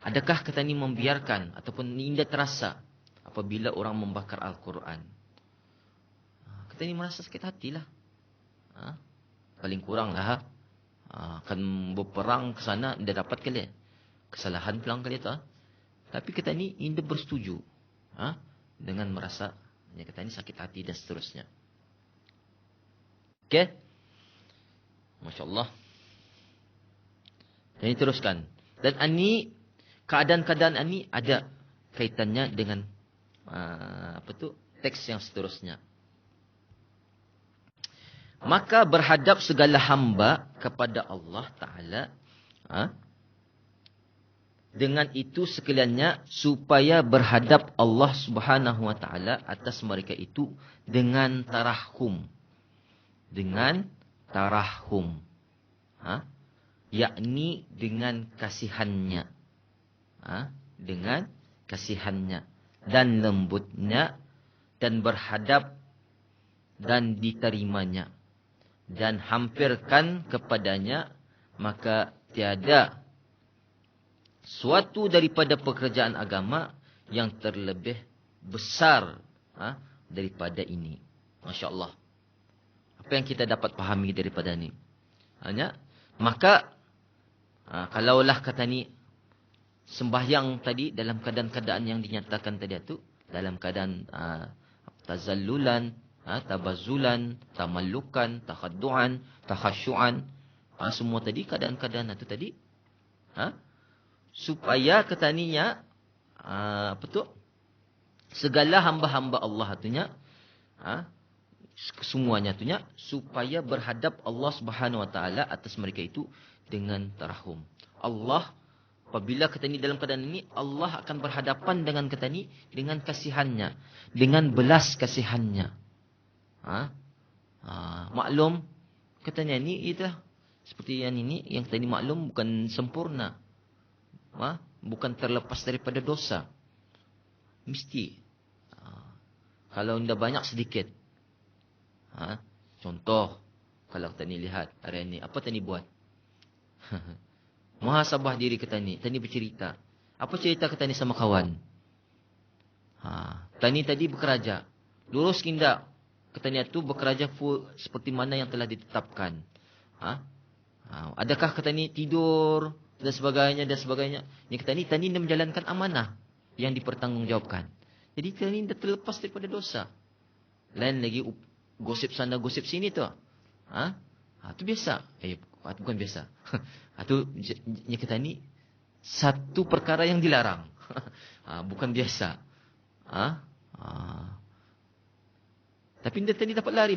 adakah kita ni membiarkan ataupun indah terasa apabila orang membakar Al-Quran? Kita ni merasa sakit hatilah. Paling kurang lah akan berperang ke sana, tidak dapat kali kesalahan pulang kali tu. Tapi kita ni indah bersetuju dengan merasa kita ni sakit hati dan seterusnya. Okey, Masya Allah. Dan teruskan. Dan ini keadaan-keadaan ini ada kaitannya dengan teks yang seterusnya. Maka berhadap segala hamba kepada Allah Ta'ala. Dengan itu sekaliannya supaya berhadap Allah Subhanahu Wa Ta'ala atas mereka itu dengan tarahum. Dengan tarahum. Yakni dengan kasihannya. Dengan kasihannya. Dan lembutnya. Dan berhadap. Dan diterimanya. Dan hampirkan kepadanya, maka tiada suatu daripada pekerjaan agama yang terlebih besar daripada ini. Masya Allah. Apa yang kita dapat pahami daripada ini? Maka kalaulah kata ni sembahyang tadi dalam keadaan-keadaan yang dinyatakan tadi itu, dalam keadaan tazallulan, tabazulan, tamallukan, takhaddu'an, takhasyu'an, semua tadi keadaan-keadaan itu tadi, supaya katanya segala hamba-hamba Allah itunya, semuanya itunya supaya berhadap Allah Subhanahu Wa Taala atas mereka itu dengan tarahum. Allah apabila katanya dalam keadaan ini, Allah akan berhadapan dengan katanya dengan kasihannya, dengan belas kasihannya. Maklum katanya ni itu seperti yang ini, yang tadi maklum bukan sempurna, bukan terlepas daripada dosa, mesti kalau tidak banyak sedikit. Contoh kalau kita ni lihat hari ini apa tadi buat muhasabah diri kita ni, tadi bercerita apa cerita kita ni sama kawan, tadi bekerja lurus kindak katanya tu bekerja full seperti mana yang telah ditetapkan. Adakah kata ni tidur dan sebagainya dan sebagainya. Yang kata ni tadi menjalankan amanah yang dipertanggungjawabkan. Jadi kita ni dah terlepas daripada dosa. Lain lagi gosip sana gosip sini tu. Itu biasa. Bukan biasa. Itu yang kata ni satu perkara yang dilarang. Bukan biasa. Tapi dia tadi dapat lari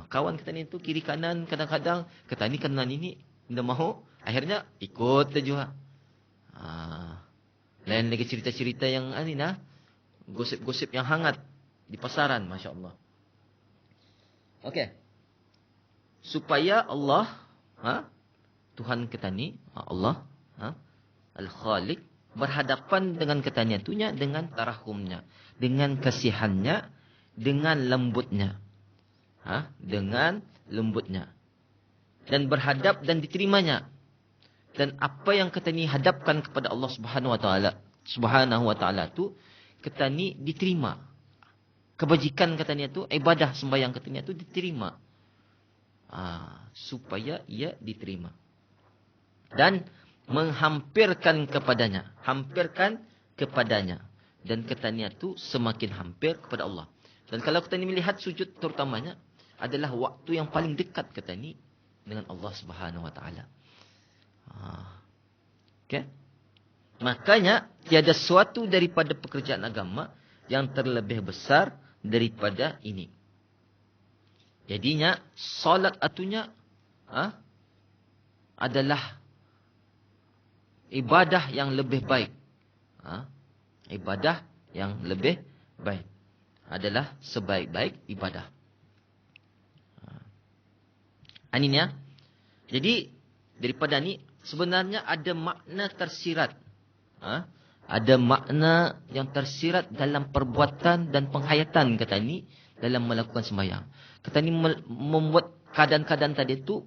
kawan kita ni tu kiri kanan kadang-kadang kata ni kanan ini tidak mahu, akhirnya ikut dia juga. Lain lagi cerita-cerita yang gosip-gosip yang hangat di pasaran, Masya Allah. Okey. Supaya Allah, Tuhan kita ni, Allah, Al-Khaliq, berhadapan dengan katanya tunya dengan tarahumnya, dengan kasihannya, dengan lembutnya. Dengan lembutnya. Dan berhadap dan diterimanya. Dan apa yang kita ni hadapkan kepada Allah Subhanahu Wa Taala tu kita ni diterima. Kebajikan katanya tu, ibadah sembahyang katanya tu diterima. Supaya ia diterima. Dan menghampirkan kepadanya. Hampirkan kepadanya. Dan katanya tu semakin hampir kepada Allah. Dan kalau kita ni melihat sujud terutamanya adalah waktu yang paling dekat kita ni dengan Allah Subhanahu Wa Taala. Okay? Makanya tiada suatu daripada pekerjaan agama yang terlebih besar daripada ini. Jadinya solat atunya adalah ibadah yang lebih baik. Ibadah yang lebih baik adalah sebaik-baik ibadah. Ini ya. Jadi daripada ni sebenarnya ada makna tersirat. Ada makna yang tersirat dalam perbuatan dan penghayatan kata ni dalam melakukan sembahyang. Kata ni membuat keadaan-keadaan tadi tu,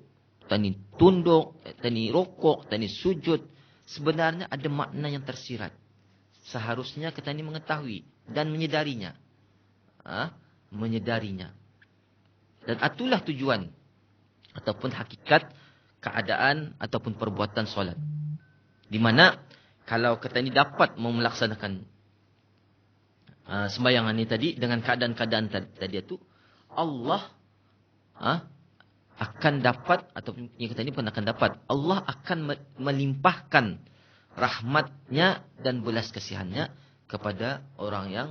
tadi tunduk, tadi rokok, tadi sujud, sebenarnya ada makna yang tersirat. Seharusnya kita ni mengetahui dan menyedarinya. Menyedarinya. Dan itulah tujuan ataupun hakikat keadaan ataupun perbuatan solat. Di mana kalau kita ni dapat melaksanakan sembayangan ni tadi dengan keadaan-keadaan tadi itu, Allah akan dapat, ataupun yang kita ni pun akan dapat, Allah akan melimpahkan rahmatnya dan belas kasihannya kepada orang yang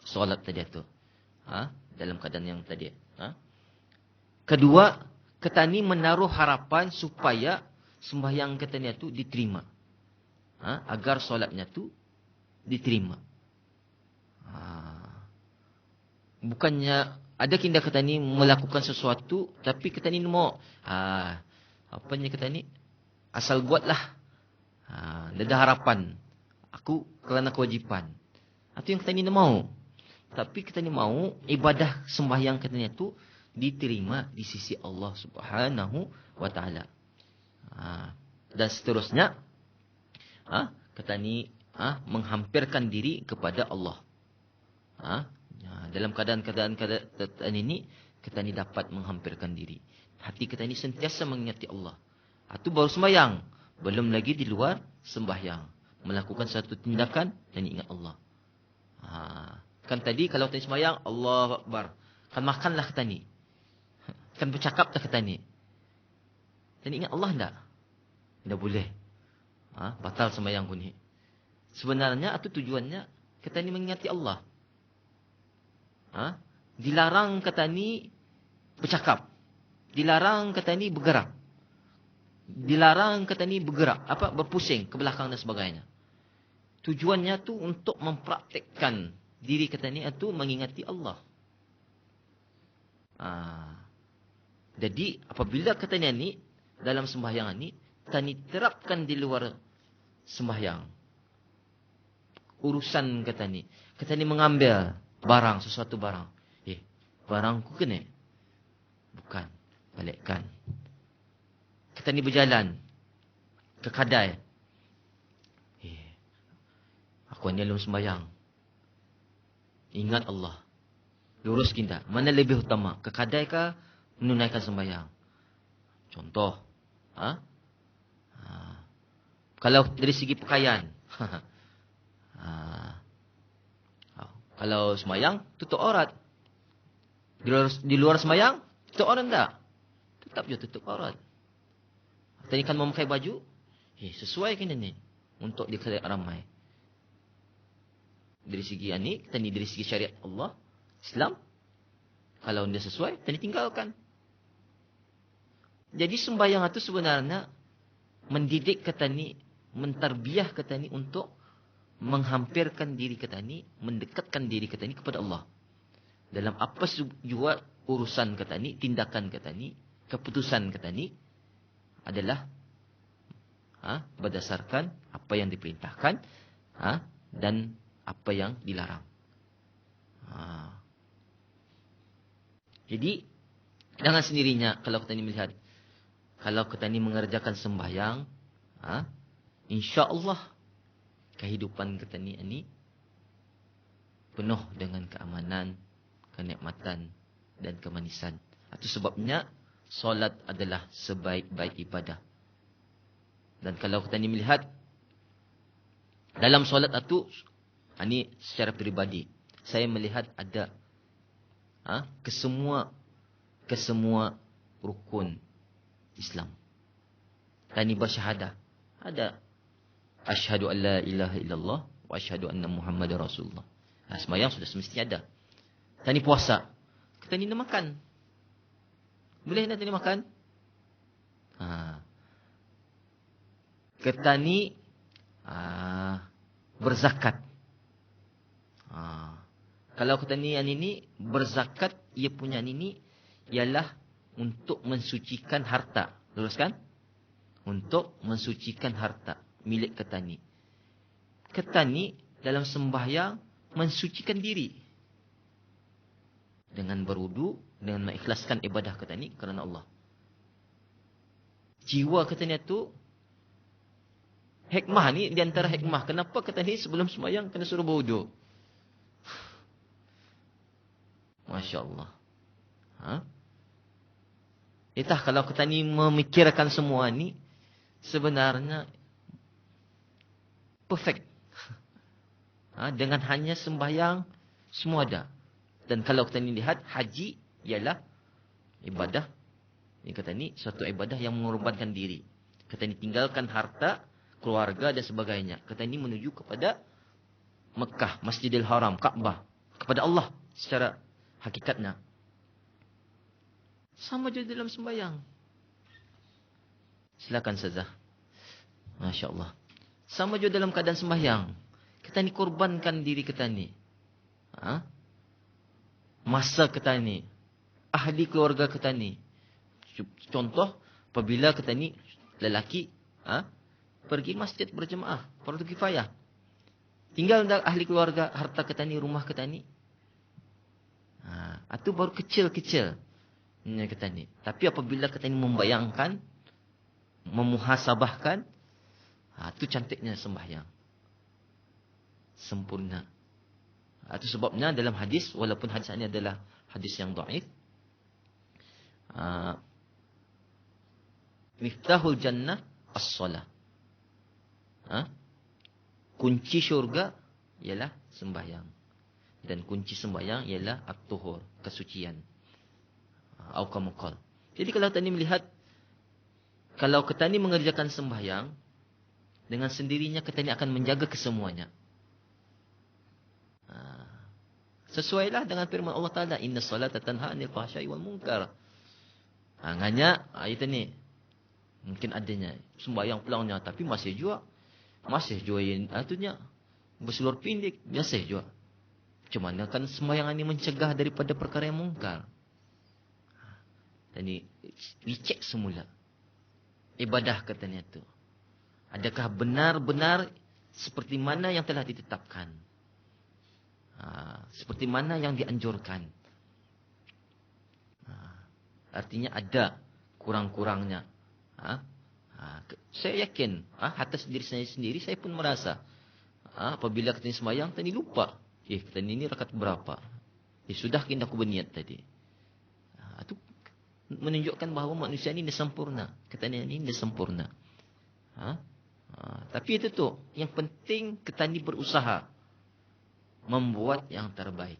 solat tadi itu. Dalam keadaan yang tadi. Kedua, kita ni menaruh harapan supaya sembahyang kita ni itu diterima. Agar solatnya tu diterima. Bukannya ada kita kata ni melakukan sesuatu tapi kita ni mau apanya kita ni asal buatlah. Ada harapan aku kerana kewajipan. Itu yang kita ni mau. Tapi kita ni mau ibadah sembahyang kita ni tu diterima di sisi Allah Subhanahu wa taala. Dan seterusnya kita ni menghampirkan diri kepada Allah. Dalam keadaan-keadaan ini kita ni dapat menghampirkan diri. Hati kita ni sentiasa mengingati Allah. Itu baru sembahyang, belum lagi di luar sembahyang melakukan satu tindakan dan ingat Allah. Kan tadi kalau tadi sembahyang Allahu Akbar, kan makanlah kita ni, kan bercakaplah kita ni, dan ingat Allah enggak? Tidak boleh. Batal sembahyang pun ni. Sebenarnya itu tujuannya kita ni mengingati Allah. Dilarang kata ni bercakap. Dilarang kata ni bergerak. Dilarang kata ni bergerak, berpusing ke belakang dan sebagainya. Tujuannya tu untuk mempraktikkan diri kata ni itu mengingati Allah. Jadi apabila kata ni dalam sembahyang ni kita ni terapkan di luar sembahyang, urusan kata ni mengambil barang, sesuatu barang. Barangku kena. Bukan. Balikkan. Kita ni berjalan ke kedai. Aku ni belum sembahyang. Ingat Allah. Lurus kita. Mana lebih utama? Ke kedai ke menunaikan sembahyang? Contoh. Kalau dari segi pakaian. Kalau sembahyang, tutup aurat. Di luar sembahyang, tutup aurat tak? Tetap je tutup aurat. Tadi kan memakai baju, sesuai kena ni. Untuk dikelihat ramai. Dari segi ini, kita ni dari segi syariat Allah, Islam. Kalau dia sesuai, kita ni tinggalkan. Jadi sembahyang itu sebenarnya mendidik kita ni, mentarbiah kita ni untuk menghampirkan diri kita ni, mendekatkan diri kita ni kepada Allah. Dalam apa juga urusan kita ni, tindakan kita ni, keputusan kita ni adalah berdasarkan apa yang diperintahkan dan apa yang dilarang. Jadi dengan sendirinya kalau kita ni melihat, kalau kita ni mengerjakan sembahyang, insya-Allah kehidupan kita ni penuh dengan keamanan, kenikmatan dan kemanisan. Itu sebabnya solat adalah sebaik-baik ibadah. Dan kalau kita ni melihat dalam solat itu, ini secara peribadi, saya melihat ada kesemua rukun Islam. Tani bersyahadah. Ada asyhadu an la ilaha illallah wa asyhadu anna Muhammadar Rasulullah. Sembahyang sudah semestinya ada. Tani puasa. Kita ni nak makan. Boleh nak tani makan? Kita ni berzakat. Kalau kita ni berzakat, ia punya ni ialah untuk mensucikan harta. Luruskan? Untuk mensucikan harta milik kita ni. Kita ni dalam sembahyang mensucikan diri dengan berwudu, dengan mengikhlaskan ibadah kita ni kerana Allah. Jiwa kita ni tu, hikmah ni di antara hikmah. Kenapa kita ni sebelum sembahyang kena suruh berwudu? Masya Allah. Itah kalau kita ni memikirkan semua ni, sebenarnya perfect. Dengan hanya sembahyang, semua ada. Dan kalau kita ni lihat, haji ialah ibadah. Ini kata ni, suatu ibadah yang mengorbankan diri. Kita ni tinggalkan harta, keluarga dan sebagainya. Kita ni menuju kepada Mekah, Masjidil Haram, Kaabah. Kepada Allah secara hakikatnya. Sama juga dalam sembahyang. Silakan Ustazah. Masya Allah. Sama juga dalam keadaan sembahyang. Kita ni korbankan diri kita ni. Masa kita ni. Ahli keluarga kita ni. Contoh, apabila kita ni lelaki pergi masjid berjemaah, fardu kifayah. Tinggal ahli keluarga, harta kita ni, rumah kita ni. Itu baru kecil-kecil kita ni. Tapi apabila kita ni membayangkan, memuhasabahkan, itu cantiknya sembahyang. Sempurna. Itu sebabnya dalam hadis, walaupun hadis ini adalah hadis yang dhaif, miftahul jannah as-salah. Kunci syurga ialah sembahyang. Dan kunci sembahyang ialah at-tuhur, kesucian. Aukamukal. Jadi kalau kita ni melihat, kalau kita ni mengerjakan sembahyang, dengan sendirinya kita ni akan menjaga kesemuanya. Sesuailah dengan firman Allah Ta'ala, inna salata tanha anil fahsya'i wal munkar. Hanya ayat ni mungkin adanya sembahyang pulangnya, tapi masih juga yang atunya berselur pindik, biasa juga. Macam mana kan sembahyang ini mencegah daripada perkara yang mungkar. Jadi dicek semula ibadah katanya itu. Adakah benar-benar seperti mana yang telah ditetapkan? Seperti mana yang dianjurkan? Artinya ada kurang-kurangnya. Saya yakin, atas diri saya sendiri, saya pun merasa, apabila kita sembahyang, tadi lupa. Kita ini rakaat berapa? Sudah kita aku berniat tadi. Itu menunjukkan bahawa manusia ini dah sempurna. Kita ini dah sempurna. Tapi itu tu, yang penting kita ini berusaha membuat yang terbaik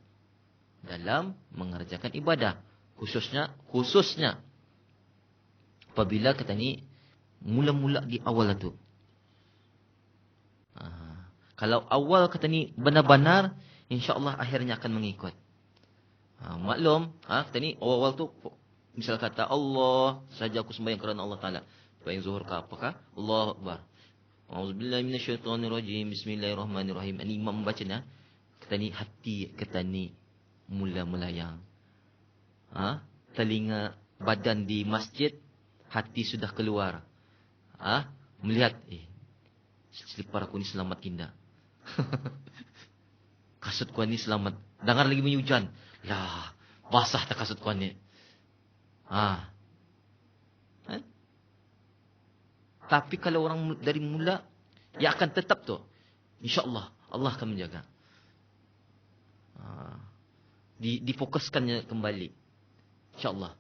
dalam mengerjakan ibadah, khususnya apabila kita ni mula-mula di awal itu. Kalau awal kita ni benar-benar, insya-Allah akhirnya akan mengikut. Maklum, kita ni awal tu misal kata Allah saja aku sembahyang kerana Allah Taala. Sembahyang zuhur ke apakah? Allahu Akbar. Auzubillahi minasyaitonirrajim. Bismillahirrahmanirrahim. Ini imam membacanya. Kita ni hati kita ni mula melayang. Telinga, badan di masjid, hati sudah keluar. Melihat, selipar aku ni selamat kinda. Kasut ku ni selamat. Dengar lagi bunyi hujan. Lah, basah tak kasut ku ni. Tapi kalau orang dari mula, dia akan tetap tu. InsyaAllah, Allah akan menjaga. Difokuskannya kembali. InsyaAllah.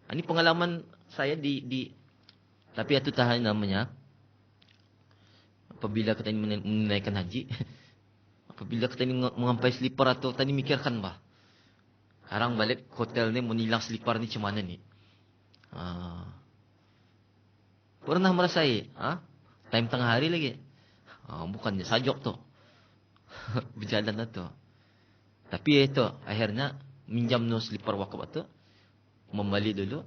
Ini pengalaman saya tapi itu tahan namanya. Apabila kita ini menunaikan haji, apabila kita ini mengampai selipar atau tadi mikirkan bah. Sekarang balik hotel ni menilang selipar ni macam mana ni? Pernah merasai? Time tengah hari lagi. Bukannya sajok tu. Berjalan lah tu. Tapi itu akhirnya minjam no slipper wakaf itu, membeli dulu.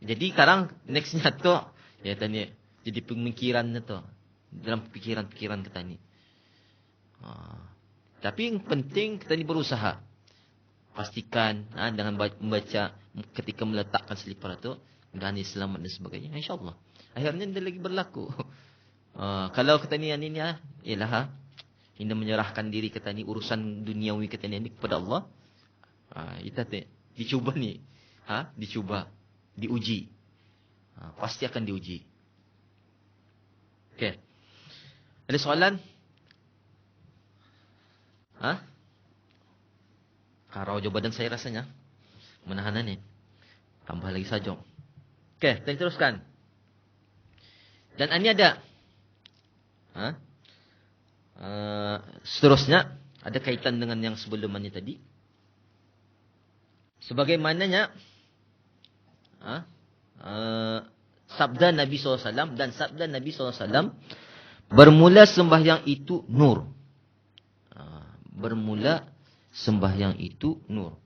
Jadi sekarang nextnya tu, ya tanya, jadi pemikirannya tu dalam pikiran-pikiran kita ni. Tapi yang penting kita ni berusaha. Pastikan dengan membaca ketika meletakkan slipper itu, mudah-mudahan selamat dan sebagainya. InsyaAllah. Akhirnya dia lagi berlaku. Kalau kita ni ialah ini menyerahkan diri kita ni, urusan duniawi kita ni kepada Allah. Kita dicuba ni. Dicuba. Diuji. Pasti akan diuji. Okey. Ada soalan? Karau je badan saya rasanya. Menahan ni. Tambah lagi saja. Okey, kita teruskan. Dan ini ada. Seterusnya. Ada kaitan dengan yang sebelumnya tadi. Sebagaimananya. Sabda Nabi SAW. Dan sabda Nabi SAW. Bermula sembahyang itu nur. Bermula sembahyang itu nur.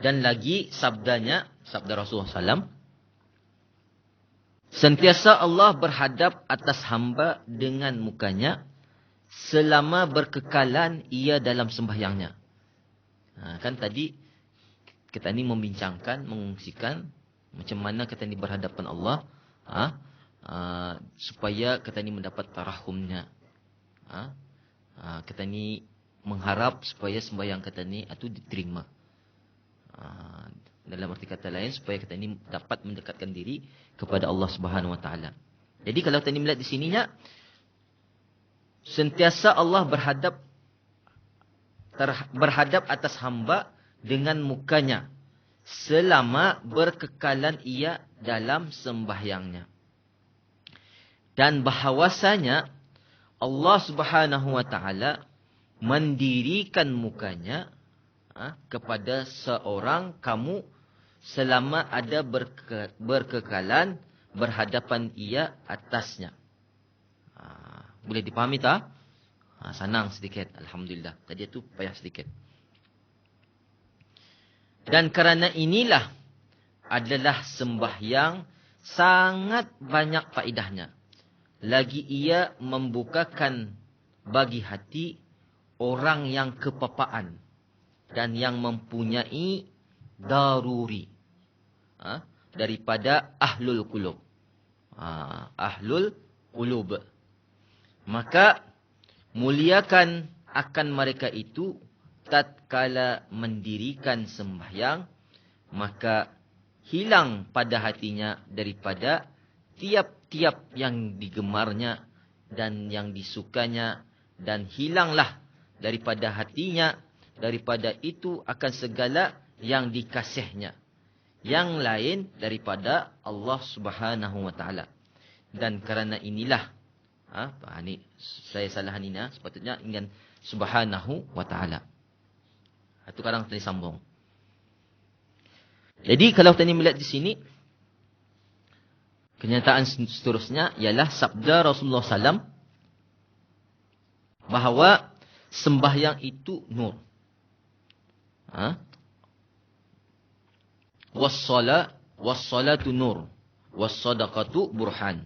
Dan lagi sabdanya, sabda Rasulullah SAW. Sentiasa Allah berhadap atas hamba dengan mukanya selama berkekalan ia dalam sembahyangnya. Kan tadi kita ni membincangkan, mengungsikan macam mana kita ni berhadapan Allah, supaya kita ni mendapat tarahumnya. Kita ni mengharap supaya sembahyang kita ni itu diterima. Dalam arti kata lain, supaya kita ni dapat mendekatkan diri kepada Allah Subhanahu Wa Taala. Jadi kalau kita ni melihat di sininya, sentiasa Allah berhadap atas hamba dengan mukanya selama berkekalan ia dalam sembahyangnya. Dan bahawasanya Allah Subhanahu Wa Taala mendirikan mukanya kepada seorang kamu selama ada berkekalan berhadapan ia atasnya. Boleh dipahami tak? Senang sedikit. Alhamdulillah. Tadi itu payah sedikit. Dan kerana inilah adalah sembahyang sangat banyak faedahnya. Lagi ia membukakan bagi hati orang yang kepapaan dan yang mempunyai daruri daripada ahlul qulub. Ahlul qulub. Maka muliakan akan mereka itu tatkala mendirikan sembahyang, maka hilang pada hatinya daripada tiap-tiap yang digemarnya dan yang disukanya, dan hilanglah daripada hatinya daripada itu akan segala yang dikasihnya, yang lain daripada Allah Subhanahu Wa Taala. Dan kerana inilah, ini saya salah ni, sepatutnya ingin Subhanahu Wa Taala. Itu kadang tadi sambung. Jadi kalau kita melihat di sini, kenyataan seterusnya ialah sabda Rasulullah SAW bahawa sembahyang itu nur. Wassalatu nur, wassadaqatu burhan.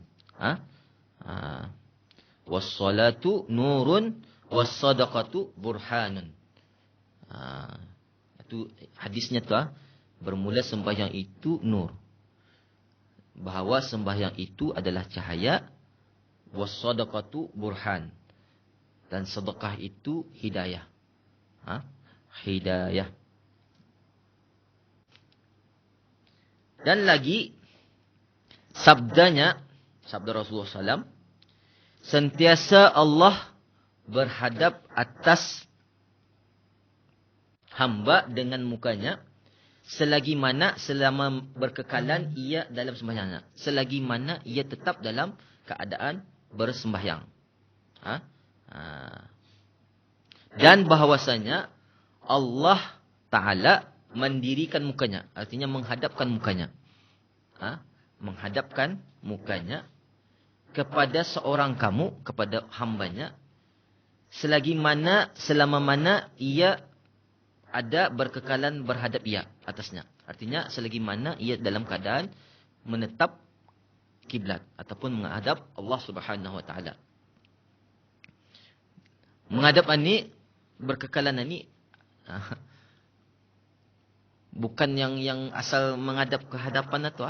Wassalatu nurun, wassadaqatu burhanun. Itu hadisnya tu, bermula sembahyang itu nur. Bahawa sembahyang itu adalah cahaya, wassadaqatu burhan. Dan sedekah itu hidayah. Hidayah. Dan lagi sabdanya, sabda Rasulullah SAW, sentiasa Allah berhadap atas hamba dengan mukanya selagi mana selama berkekalan ia dalam sembahyangnya, selagi mana ia tetap dalam keadaan bersembahyang. Dan bahawasanya Allah Ta'ala mendirikan mukanya, artinya menghadapkan mukanya. Menghadapkan mukanya kepada seorang kamu, kepada hambanya, selama mana ia ada berkekalan berhadap ia atasnya. Artinya selagi mana ia dalam keadaan menetap kiblat ataupun menghadap Allah Subhanahu wa taala. Menghadap ini, berkekalan ini bukan yang asal menghadap ke hadapan itu.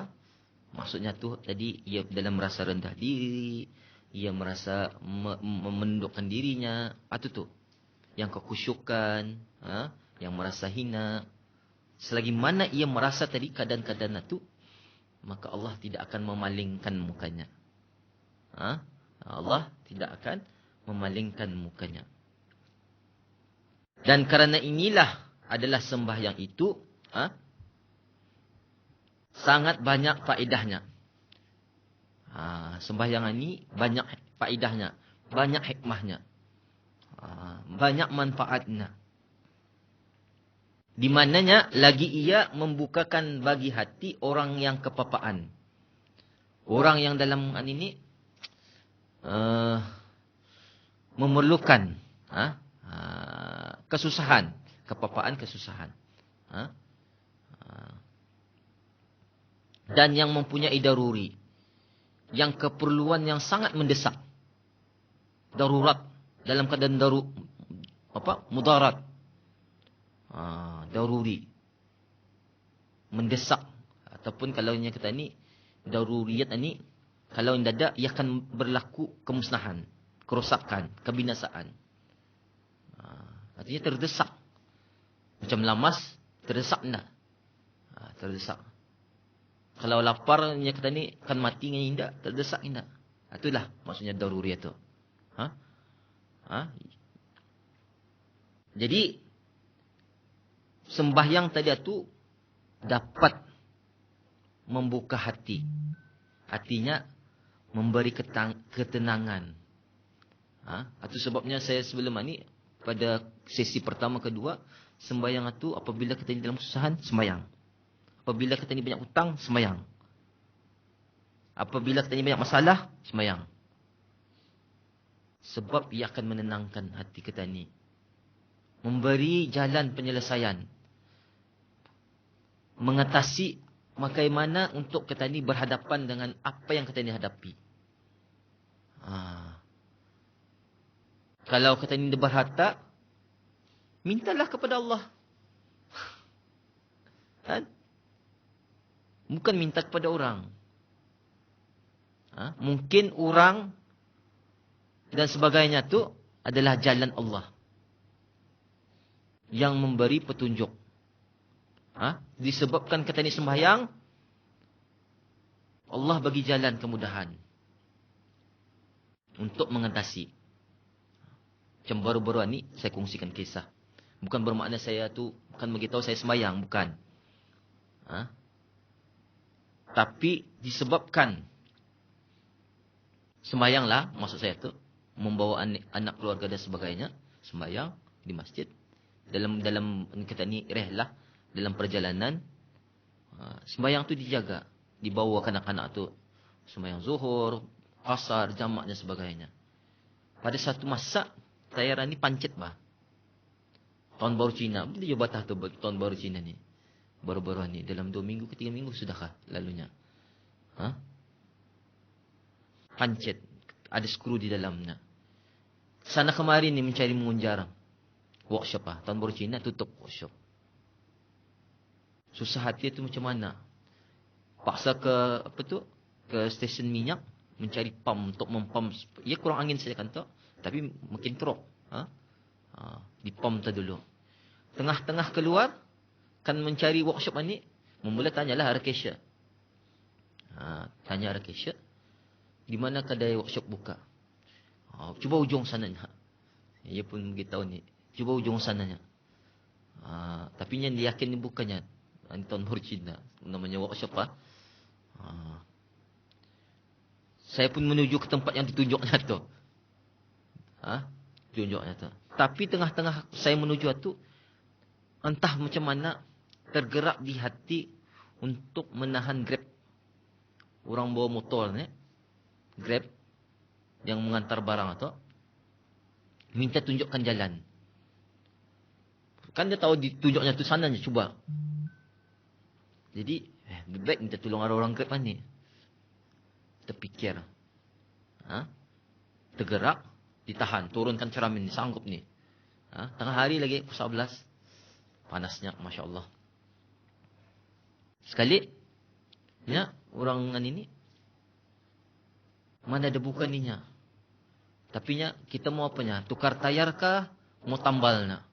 Maksudnya tu tadi ia dalam merasa rendah diri, ia merasa menundukkan dirinya, itu tu. Yang kekhusyukan, yang merasa hina. Selagi mana ia merasa tadi keadaan-keadaan itu, maka Allah tidak akan memalingkan mukanya. Allah tidak akan memalingkan mukanya. Dan kerana inilah adalah sembahyang itu, sangat banyak faedahnya. Sembahyang ini banyak faedahnya, banyak hikmahnya, banyak manfaatnya. Di mananya lagi ia membukakan bagi hati orang yang kepapaan. Orang yang dalam ini memerlukan kesusahan, kepapaan, kesusahan. Dan yang mempunyai daruri, yang keperluan yang sangat mendesak, darurat, dalam keadaan mudarat, daruri, mendesak, ataupun kalau kita ni daruriyat ni, kalau tidak ada, ia akan berlaku kemusnahan, kerosakan, kebinasaan. Artinya terdesak, macam lamas, terdesak nak, terdesak. Kalau lapar, yang kata ni akan mati dengan indah, terdesak indah. Itulah maksudnya daruriyat tu. Jadi sembahyang tadi itu dapat membuka hati. Hatinya memberi ketenangan. Itu sebabnya saya sebelum ini pada sesi pertama kedua, sembahyang itu apabila kita dalam kesusahan, sembahyang. Apabila kita ni banyak hutang, sembahyang. Apabila kita ni banyak masalah, sembahyang. Sebab ia akan menenangkan hati kita ni. Memberi jalan penyelesaian. Mengatasi bagaimana untuk kita ni berhadapan dengan apa yang kita ni hadapi. Kalau kita ni berharta, mintalah kepada Allah. Bukan minta kepada orang. Mungkin orang dan sebagainya tu adalah jalan Allah yang memberi petunjuk. Disebabkan kita ni sembahyang, Allah bagi jalan kemudahan untuk mengatasi. Macam baru-baru ni saya kongsikan kisah. Bukan bermakna saya tu bukan beritahu saya sembahyang, bukan. Tapi disebabkan sembahyanglah, maksud saya tu membawa anak keluarga dan sebagainya, sembahyang di masjid. Dalam kita ni rehlah, dalam perjalanan, sembahyang tu dijaga, dibawa kanak-kanak tu sembahyang zuhur, asar, jamak dan sebagainya. Pada satu masa saya ni pancit tahun baru Cina, bila je batah tu tahun baru Cina ni, baru-baru ni, dalam 2 minggu ke 3 minggu sudahkah lalunya. Pancit, ada skru di dalamnya. Sana kemari ni mencari mengunjar workshop tahun baru Cina tutup workshop. Susah hati tu macam mana? Paksa ke ke stesen minyak mencari pam untuk mempam. Ia kurang angin saya kata, tapi makin teruk. Dipam tu dulu. Tengah-tengah keluar kan mencari workshop ni, mula tanyalah Rakesha. Tanya Rakesha, di mana kedai workshop buka? Cuba ujung sananya. Ia pun beritahu ni, cuba ujung sananya. Tapi yang dia yakin ni bukannya Anton Hurcina, namanya workshop Saya pun menuju ke tempat yang ditunjuknya tu. Tunjuknya tu. Tapi tengah-tengah saya menuju tu, entah macam mana tergerak di hati untuk menahan Grab. Orang bawa motor ni, Grab yang mengantar barang itu, minta tunjukkan jalan. Kan dia tahu ditunjuknya tu sana, coba. Jadi, lebih baik minta tolong orang ke mana. Terfikir. Tergerak, ditahan, turunkan cermin, sanggup ni. Tengah hari lagi, pukul 11. Panasnya, Masya Allah. Sekali, ya, orang ini, mana ada buka ninya. Tapi kita mau apanya? Tukar tayar kah? Mau tambal nak?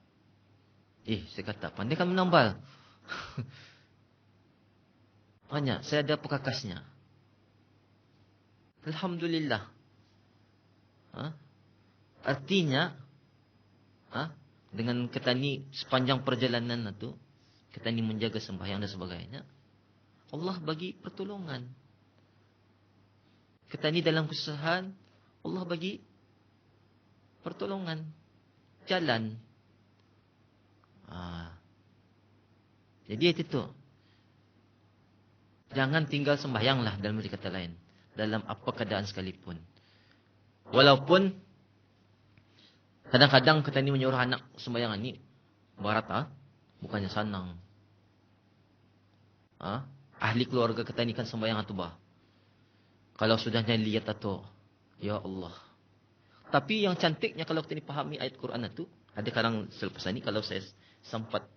Saya kata, pandai kan menambal. Banyak, saya ada pekakasnya. Alhamdulillah. Artinya, dengan kita ni sepanjang perjalanan itu, kita ni menjaga sembahyang dan sebagainya, Allah bagi pertolongan. Kita ni dalam kesusahan, Allah bagi pertolongan. Jalan. Jadi itu tu. Jangan tinggal sembahyanglah dalam kata lain. Dalam apa keadaan sekalipun. Walaupun kadang-kadang kita ni menyuruh anak sembahyang ni barat, bukannya senang. Ahli keluarga kita ni kan sembahyang tu bah. Kalau sudah lihat atau ya Allah. Tapi yang cantiknya kalau kita ni pahami ayat Quran itu, ada kadang selepas ini kalau saya sempat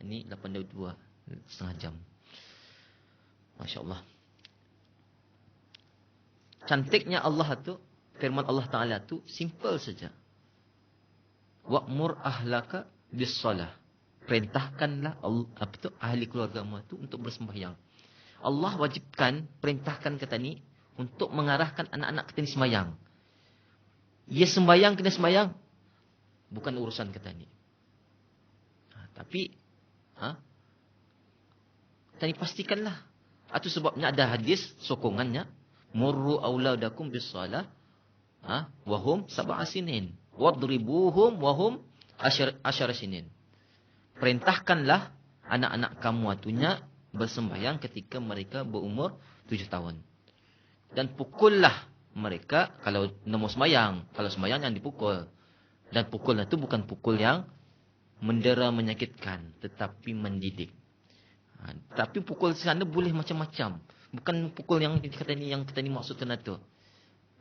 ini 82 setengah jam. Masya Allah. Cantiknya Allah itu, firman Allah Ta'ala itu simple saja. Wa'mur ahlaka bis-salah. Perintahkanlah ahli keluargamu itu untuk bersembahyang. Allah wajibkan, perintahkan kita ni untuk mengarahkan anak-anak kita ni sembahyang. Ia sembahyang, kena sembahyang. Bukan urusan kita ni. Tapi, kita ni pastikanlah. Itu sebabnya ada hadis, sokongannya. Murru awladakum bis-salah. Wahum sab'a sinin. Wadribuhum wahum asyara sinin. Perintahkanlah anak-anak kamu atunya bersembahyang ketika mereka berumur 7 tahun. Dan pukullah mereka kalau mau sembahyang. Kalau sembahyang jangan dipukul. Dan pukul itu bukan pukul yang mendera menyakitkan. Tetapi mendidik. Tapi pukul di sana boleh macam-macam. Bukan pukul yang kita ni maksudkan itu.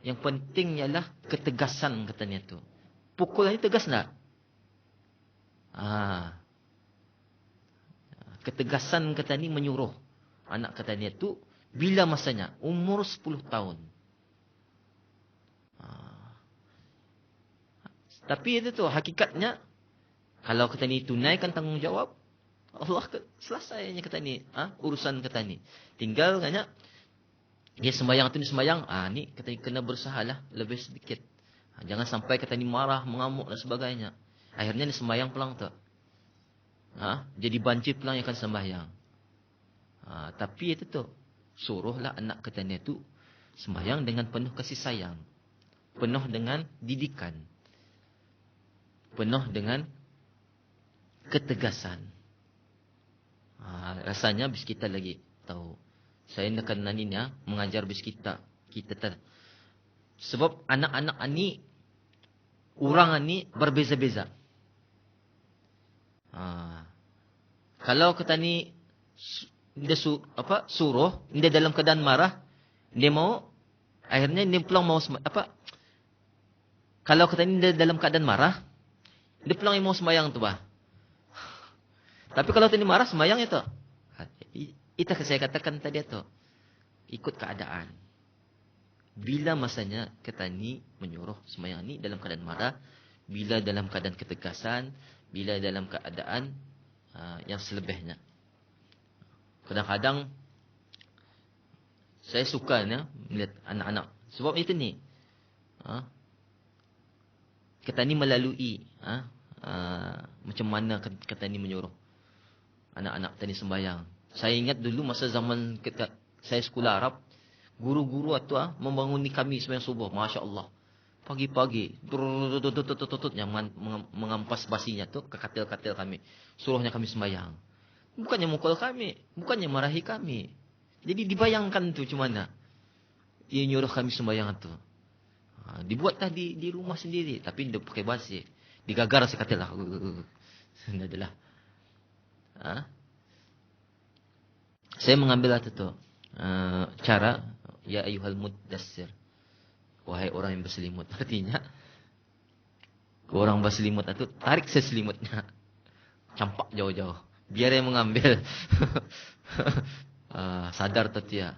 Yang penting ialah ketegasan katanya itu. Pukul ini tegas tak? Ketegasan kata ni menyuruh anak katanya itu bila masanya umur 10 tahun. Tapi itu tu hakikatnya kalau kata ni tunaikan tanggungjawab Allah selesainya kata ni urusan kata ni. Tinggal katanya dia sembahyang tu ni sembahyang ni kata ni kena bersahalah lebih sedikit. Jangan sampai kata ni marah, mengamuk dan sebagainya. Akhirnya ni sembahyang pulang tu. Jadi banci pulang yang akan sembahyang. Tapi itu tu suruhlah anak kata ni tu sembahyang dengan penuh kasih sayang. Penuh dengan didikan. Penuh dengan ketegasan. Rasanya bis kita lagi tahu. Saya nak naninya mengajar bis kita sebab anak-anak ni orang ni berbeza-beza. Kalau kita ni dia suruh dia dalam keadaan marah, dia mau akhirnya dia pulang mau kalau kita ni dia dalam keadaan marah, dia pulang mau sembahyang tu bah. Tapi kalau tadi marah sembahyang itu. Itu saya katakan tadi itu. Ikut keadaan. Bila masanya kita ni menyuruh sembahyang ni dalam keadaan marah, bila dalam keadaan ketegasan, bila dalam keadaan yang selebihnya. Kadang-kadang saya suka melihat anak-anak. Sebab itu ni. Kita ni melalui macam mana kita ni menyuruh anak-anak kita ni sembahyang. Saya ingat dulu masa zaman saya sekolah Arab, guru-guru itu membanguni kami sembahyang subuh. Masya Allah. Pagi-pagi. Yang mengampas basinya tu ke katil-katil kami. Suruhnya kami sembahyang. Bukannya mukul kami. Bukannya marahi kami. Jadi dibayangkan tu macam mana. Dia nyuruh kami sembahyang tu. Dibuatlah di rumah sendiri, tapi dia pakai basi. Digagar sekatalah. Sudah adalah. Saya mengambil itu cara ya ayyuhal muddassir. Wahai orang yang berselimut. Artinya orang berselimut itu tarik seselimutnya. Campak jauh-jauh. Biar yang mengambil. Sadar atau tidak.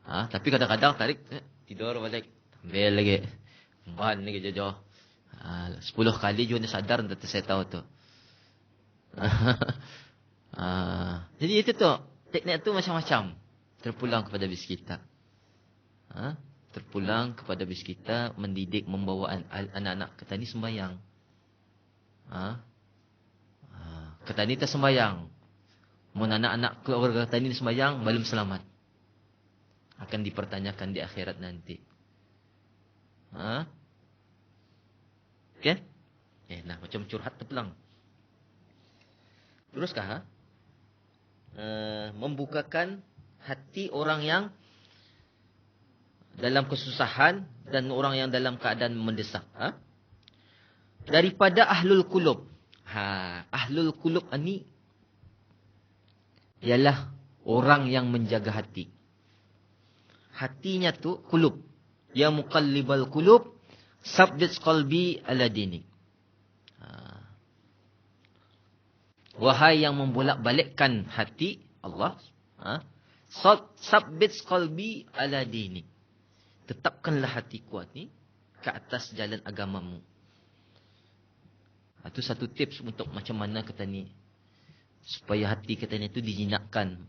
Tapi kadang-kadang tarik tidur balik. Ambil lagi. Ban lagi jauh-jauh. 10 kali juga sadar. Nanti saya tahu tu. Jadi itu tu. Teknik tu macam-macam. Terpulang kepada bis kita. Terpulang kepada bis kita. Mendidik, membawa anak-anak kita ni sembahyang. Kita ni tak sembahyang. Mun anak-anak keluarga kita ni sembahyang, belum selamat. Akan dipertanyakan di akhirat nanti. Okay? Nah, macam curhat terpulang. Teruskah? Membukakan hati orang yang dalam kesusahan dan orang yang dalam keadaan mendesak. Daripada ahlul qulub. Ahlul qulub ini ialah orang yang menjaga hati. Hatinya tu qulub. Ya muqallibal qulub, sabbit qalbi ala dinik. Wahai yang membolak-balikkan hati Allah, sabbit qalbi ala dinik. Tetapkanlah hati kuat ni ke atas jalan agamamu. Itu satu tips untuk macam mana kita ni supaya hati kita ni tu dijinakkan.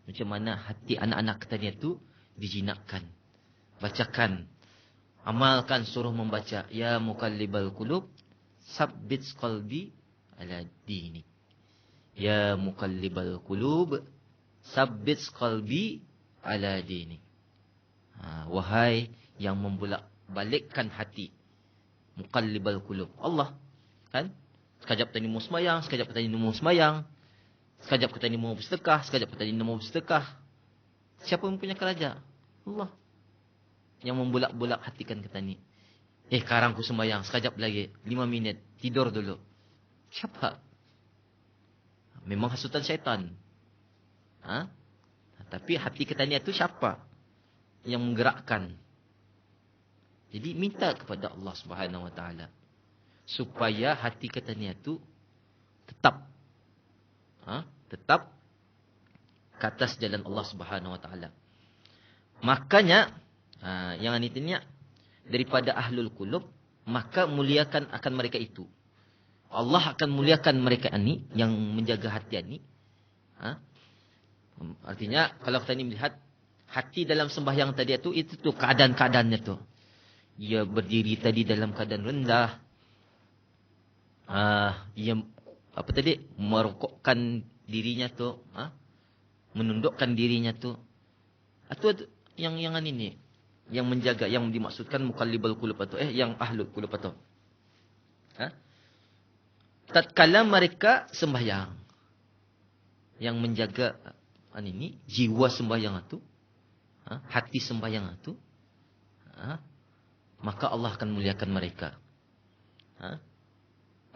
Macam mana hati anak-anak kita ni tu dijinakkan. Bacakan, amalkan, suruh membaca. Ya muqallibal qulub, sabbit qalbi ala dinik. Ya muqallibal qulub, sabbit qalbi ala dinik. Wahai yang membolak-balikkan hati. Muqallibal qulub. Allah. Kan? Sekejap tadi mau sembahyang, sekejap tadi mau sembahyang. Sekejap tadi mau bersedekah, sekejap tadi mau bersedekah. Siapa yang punya kerajaan? Allah. Yang membolak-bolak hatikan kita ni. Sekarang aku sembahyang, sekejap lagi 5 minit, tidur dulu. Siapa? Memang hasutan syaitan. Tapi hati kita ni itu siapa yang menggerakkan? Jadi minta kepada Allah Subhanahu Wa Taala supaya hati kita ni itu tetap ke atas jalan Allah Subhanahu Wa Taala. Makanya yang anitinya daripada ahlul qulub, maka muliakan akan mereka itu. Allah akan muliakan mereka ini yang menjaga hati ini. Artinya kalau kita ni melihat hati dalam sembahyang tadi itu tu keadaan-keadaannya tu. Ia berdiri tadi dalam keadaan rendah. Ia merokokkan dirinya tu, menundukkan dirinya tu. Atau yang ini yang menjaga, yang dimaksudkan muqallibal qulub atau yang ahlul qulub atau. Tatkala mereka sembahyang, yang menjaga ini jiwa sembahyang itu, hati sembahyang itu, maka Allah akan muliakan mereka.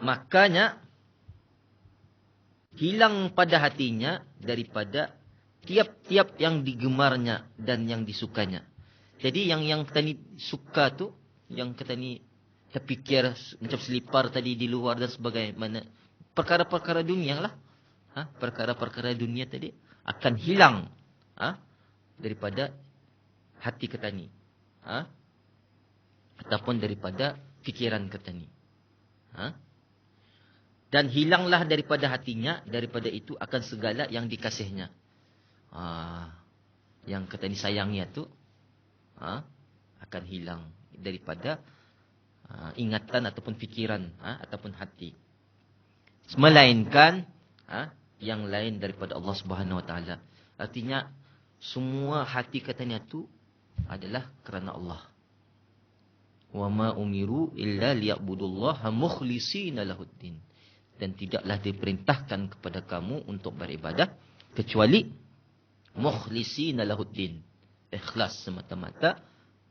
Makanya hilang pada hatinya daripada tiap-tiap yang digemarnya dan yang disukanya. Jadi yang kita ni suka tu, yang kita ni terfikir macam selipar tadi di luar dan sebagainya, perkara-perkara dunia lah. Perkara-perkara dunia tadi akan hilang daripada hati kita ni. Ataupun daripada fikiran kita ni. Dan hilanglah daripada hatinya, daripada itu akan segala yang dikasihnya. Yang kita ni sayangnya tu akan hilang daripada ingatan ataupun fikiran ataupun hati. Melainkan yang lain daripada Allah Subhanahu Wa Taala. Artinya semua hati katanya tu adalah kerana Allah. Wa ma umiru illa liya'budullaha mukhlishina lahuddin. Dan tidaklah diperintahkan kepada kamu untuk beribadah kecuali mukhlishina lahuddin. Ikhlas semata-mata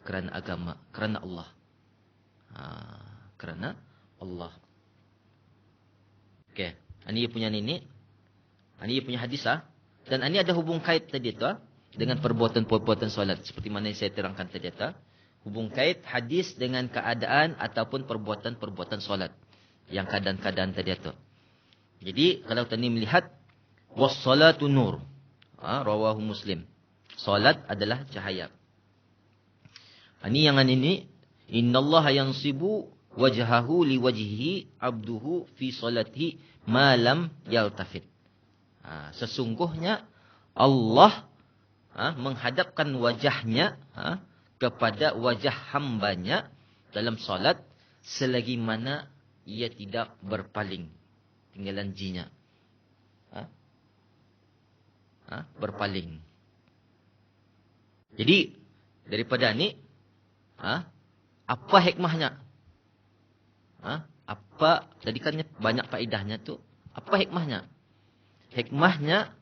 kerana agama, kerana Allah. Kerana Allah. Okey. Ini punya ini. Ini punya hadis Dan ini ada hubung kait tadi tu dengan perbuatan-perbuatan solat. Seperti mana yang saya terangkan tadi tu. Hubung kait hadis dengan keadaan ataupun perbuatan-perbuatan solat. Yang keadaan-keadaan tadi tu. Jadi kalau tadi melihat was-salatu nur. Rawahu Muslim. Solat adalah cahaya. Ini yang ini. Innallaha yansibu wajhahu liwajhihi abduhu fi salatihi ma lam yaltafit. Sesungguhnya Allah menghadapkan wajahnya kepada wajah hambanya dalam salat selagi mana ia tidak berpaling. Tinggalan jinya. Berpaling. Jadi daripada ni apa hikmahnya? Apa tadi kan banyak faedahnya tu. Apa hikmahnya? Hikmahnya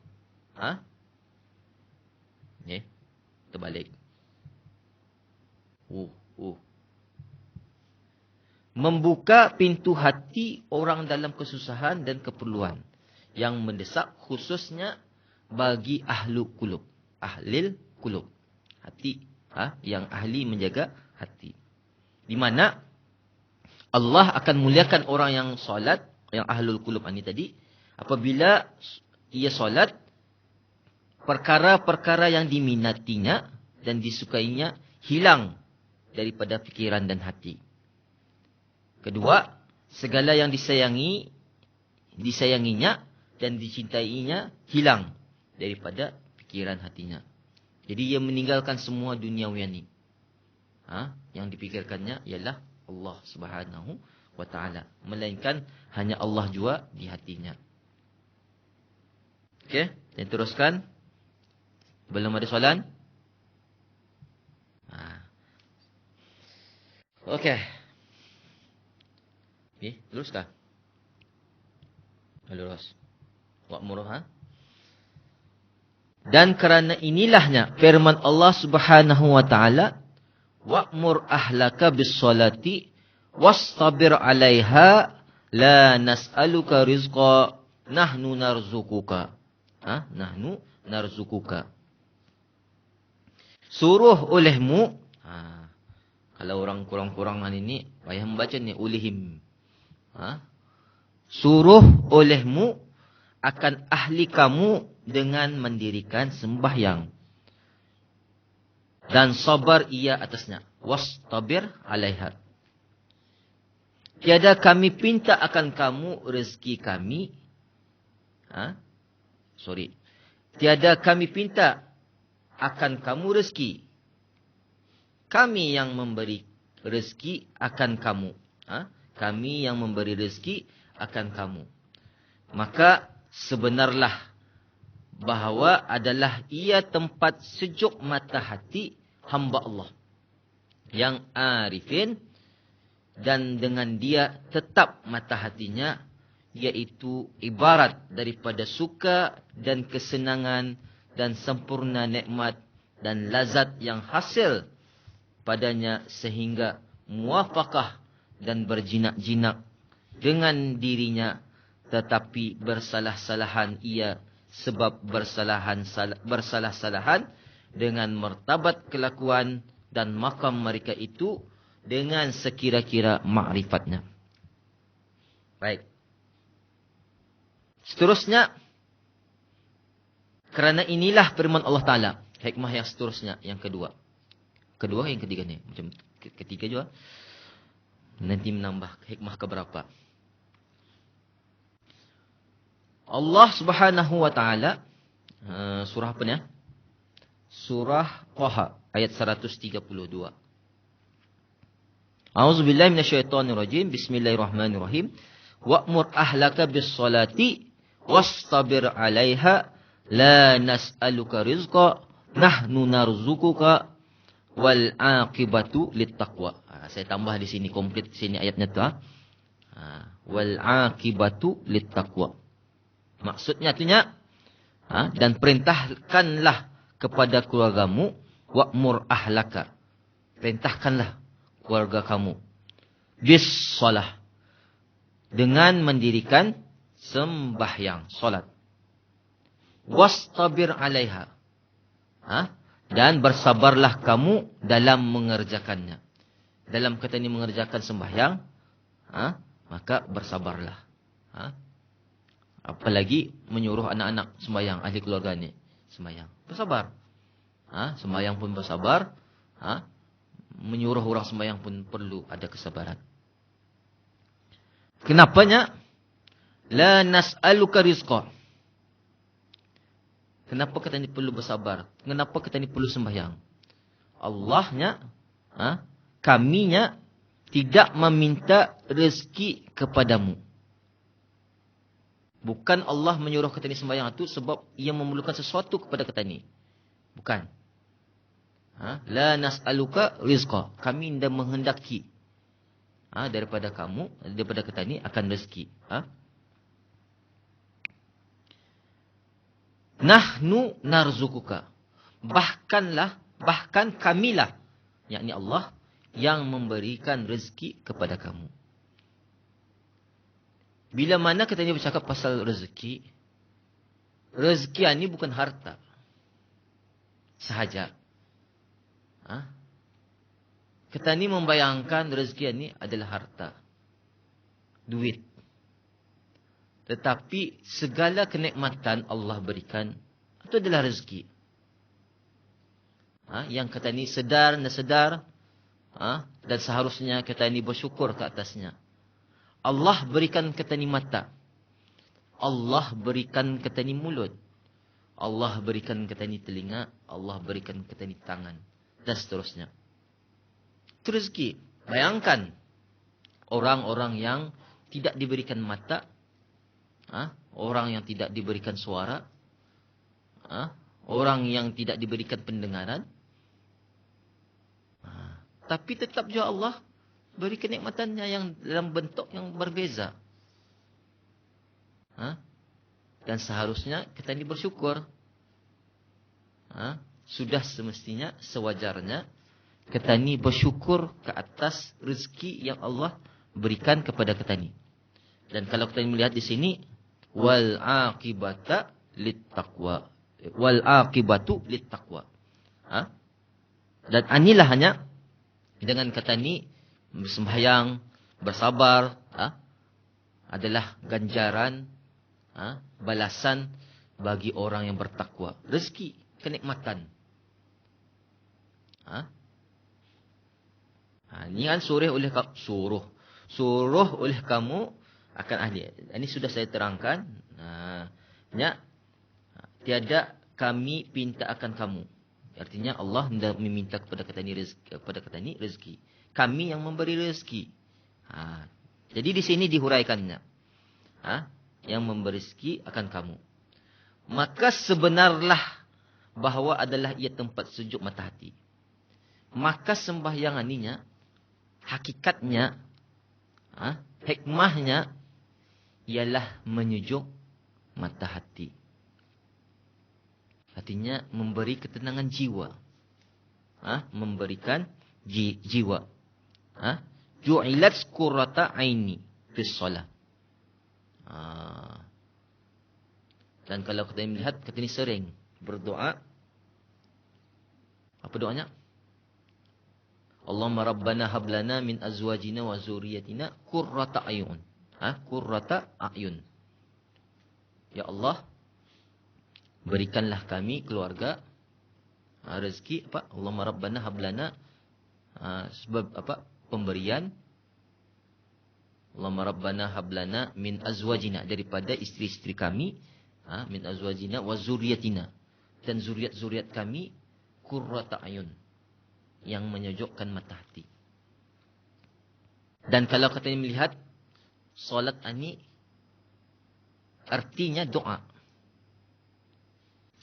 ni terbalik. Membuka pintu hati orang dalam kesusahan dan keperluan yang mendesak, khususnya bagi ahlul qulub. Ahlil qulub. Hati yang ahli menjaga hati. Di mana Allah akan muliakan orang yang solat, yang ahlul qulub ini tadi, apabila ia solat, perkara-perkara yang diminatinya dan disukainya hilang daripada fikiran dan hati. Kedua, segala yang disayanginya dan dicintainya hilang daripada fikiran hatinya. Jadi ia meninggalkan semua duniawi ini. Yang dipikirkannya ialah Allah Subhanahu wa ta'ala. Melainkan hanya Allah jua di hatinya. Okey, saya teruskan. Belum ada soalan? Okey. Teruskan. Lurus. Wa'muruha. Dan kerana inilahnya firman Allah Subhanahu wa ta'ala, wa'mur ahlaka bis-salati wastabir 'alaiha la nas'aluka rizqa nahnu narzuquka. Nahnu narzuquka. Suruh olehmu, kalau orang kurang-kurangan ini payah membaca ni ulihim. Suruh olehmu akan ahli kamu dengan mendirikan sembahyang dan sabar ia atasnya. Wastabir 'alaiha. Tiada kami pinta akan kamu rezeki kami. Tiada kami pinta akan kamu rezeki. Kami yang memberi rezeki akan kamu. Kami yang memberi rezeki akan kamu. Maka sebenarlah bahawa adalah ia tempat sejuk mata hati hamba Allah yang arifin, dan dengan dia tetap mata hatinya, iaitu ibarat daripada suka dan kesenangan dan sempurna nikmat dan lazat yang hasil padanya, sehingga muwafaqah dan berjinak-jinak dengan dirinya, tetapi bersalah-salahan ia sebab bersalah-salahan dengan martabat kelakuan dan makam mereka itu dengan sekira-kira makrifatnya. Baik. Seterusnya, kerana inilah firman Allah Ta'ala. Hikmah yang seterusnya, yang kedua. Yang ketiga ni. Macam ketiga juga. Nanti menambah hikmah keberapa. Allah Subhanahu wa Ta'ala, surah apa ni? Surah Taha, ayat 132. A'udzubillahi minasyaitonirrajim. Bismillahirrahmanirrahim. Wa'mur ahlaka bis-salati wastabir 'alaiha la nas'aluka rizqa nahnu narzuquka wal 'aqibatu littaqwa. Saya tambah di sini, komplit sini ayatnya tu. Wal 'aqibatu littaqwa. Maksudnya artinya, dan perintahkanlah kepada keluargamu, wa'mur ahlaka. Perintahkanlah keluarga kamu. bis solah, dengan mendirikan sembahyang solat. Wastabir alaiha, dan bersabarlah kamu dalam mengerjakannya. Dalam kata ini mengerjakan sembahyang, maka bersabarlah. Apalagi menyuruh anak-anak sembahyang, ahli keluarganya sembahyang, bersabar. Sembahyang pun bersabar. Menyuruh orang sembahyang pun perlu ada kesabaran. Kenapanya? La nas'aluka rizqa. Kenapa kata ini perlu bersabar? Kenapa kata ini perlu sembahyang? Allahnya, kaminya tidak meminta rezeki kepadamu. Bukan Allah menyuruh kata ini sembahyang itu sebab ia memerlukan sesuatu kepada kata ini. Bukan. La nas'aluka rizqa. Kami tidak menghendaki daripada kamu, daripada kata ini akan rezeki. Nahnu narzukuka. Bahkan kamilah, yakni Allah, yang memberikan rezeki kepada kamu. Bila mana kita ini bercakap pasal rezeki, rezeki ini bukan harta sahaja. Kita ini membayangkan rezeki ini adalah harta, duit. Tetapi segala kenikmatan Allah berikan itu adalah rezeki. Yang kita ini sedar dan sedar, dan seharusnya kita ini bersyukur ke atasnya. Allah berikan kita ini mata. Allah berikan kita ini mulut. Allah berikan kita ini telinga. Allah berikan kita ini tangan. Dan seterusnya. Itu rezeki. Bayangkan orang-orang yang tidak diberikan mata, orang yang tidak diberikan suara, orang yang tidak diberikan pendengaran, tapi tetap juga Allah beri kenikmatannya yang dalam bentuk yang berbeza. Dan seharusnya kita ini bersyukur. Sudah semestinya, sewajarnya kita ini bersyukur ke atas rezeki yang Allah berikan kepada kita ini. Dan kalau kita melihat di sini, wal aqibata littaqwa, wal aqibatu littaqwa. Dan inilah hanya dengan kata ini sembahyang, bersabar, adalah ganjaran, balasan bagi orang yang bertakwa. Rezeki, kenikmatan. Ini kan suruh oleh kamu akan ahli. Ini sudah saya terangkan. Tiada kami pinta akan kamu. Artinya Allah tidak meminta kepada kata ini rezeki. Kami yang memberi rezeki. Jadi di sini dihuraikannya. Yang memberi rezeki akan kamu. Maka sebenarlah bahawa adalah ia tempat sejuk mata hati. Maka sembahyang ininya, hakikatnya, hikmahnya, ialah menyejuk mata hati. Artinya memberi ketenangan jiwa. Memberikan jiwa. Ju'ilat qurrata aini fi shalah. Dan kalau kita melihat, kita ini sering berdoa. Apa doanya? Allahumma rabbana hablana min azwajina wa zuriyatina qurrata ayun. Qurrata ayun. Ya Allah, berikanlah kami keluarga rezeki apa? Allahumma rabbana hablana, sebab apa? Pemberian. Allahumma rabbana hablana min azwajina, daripada isteri-isteri kami, min azwajina wa zuriyatina, dan zuriat-zuriat kami qurrata ayun, yang menyejukkan mata hati. Dan kalau kita melihat solat ini artinya doa.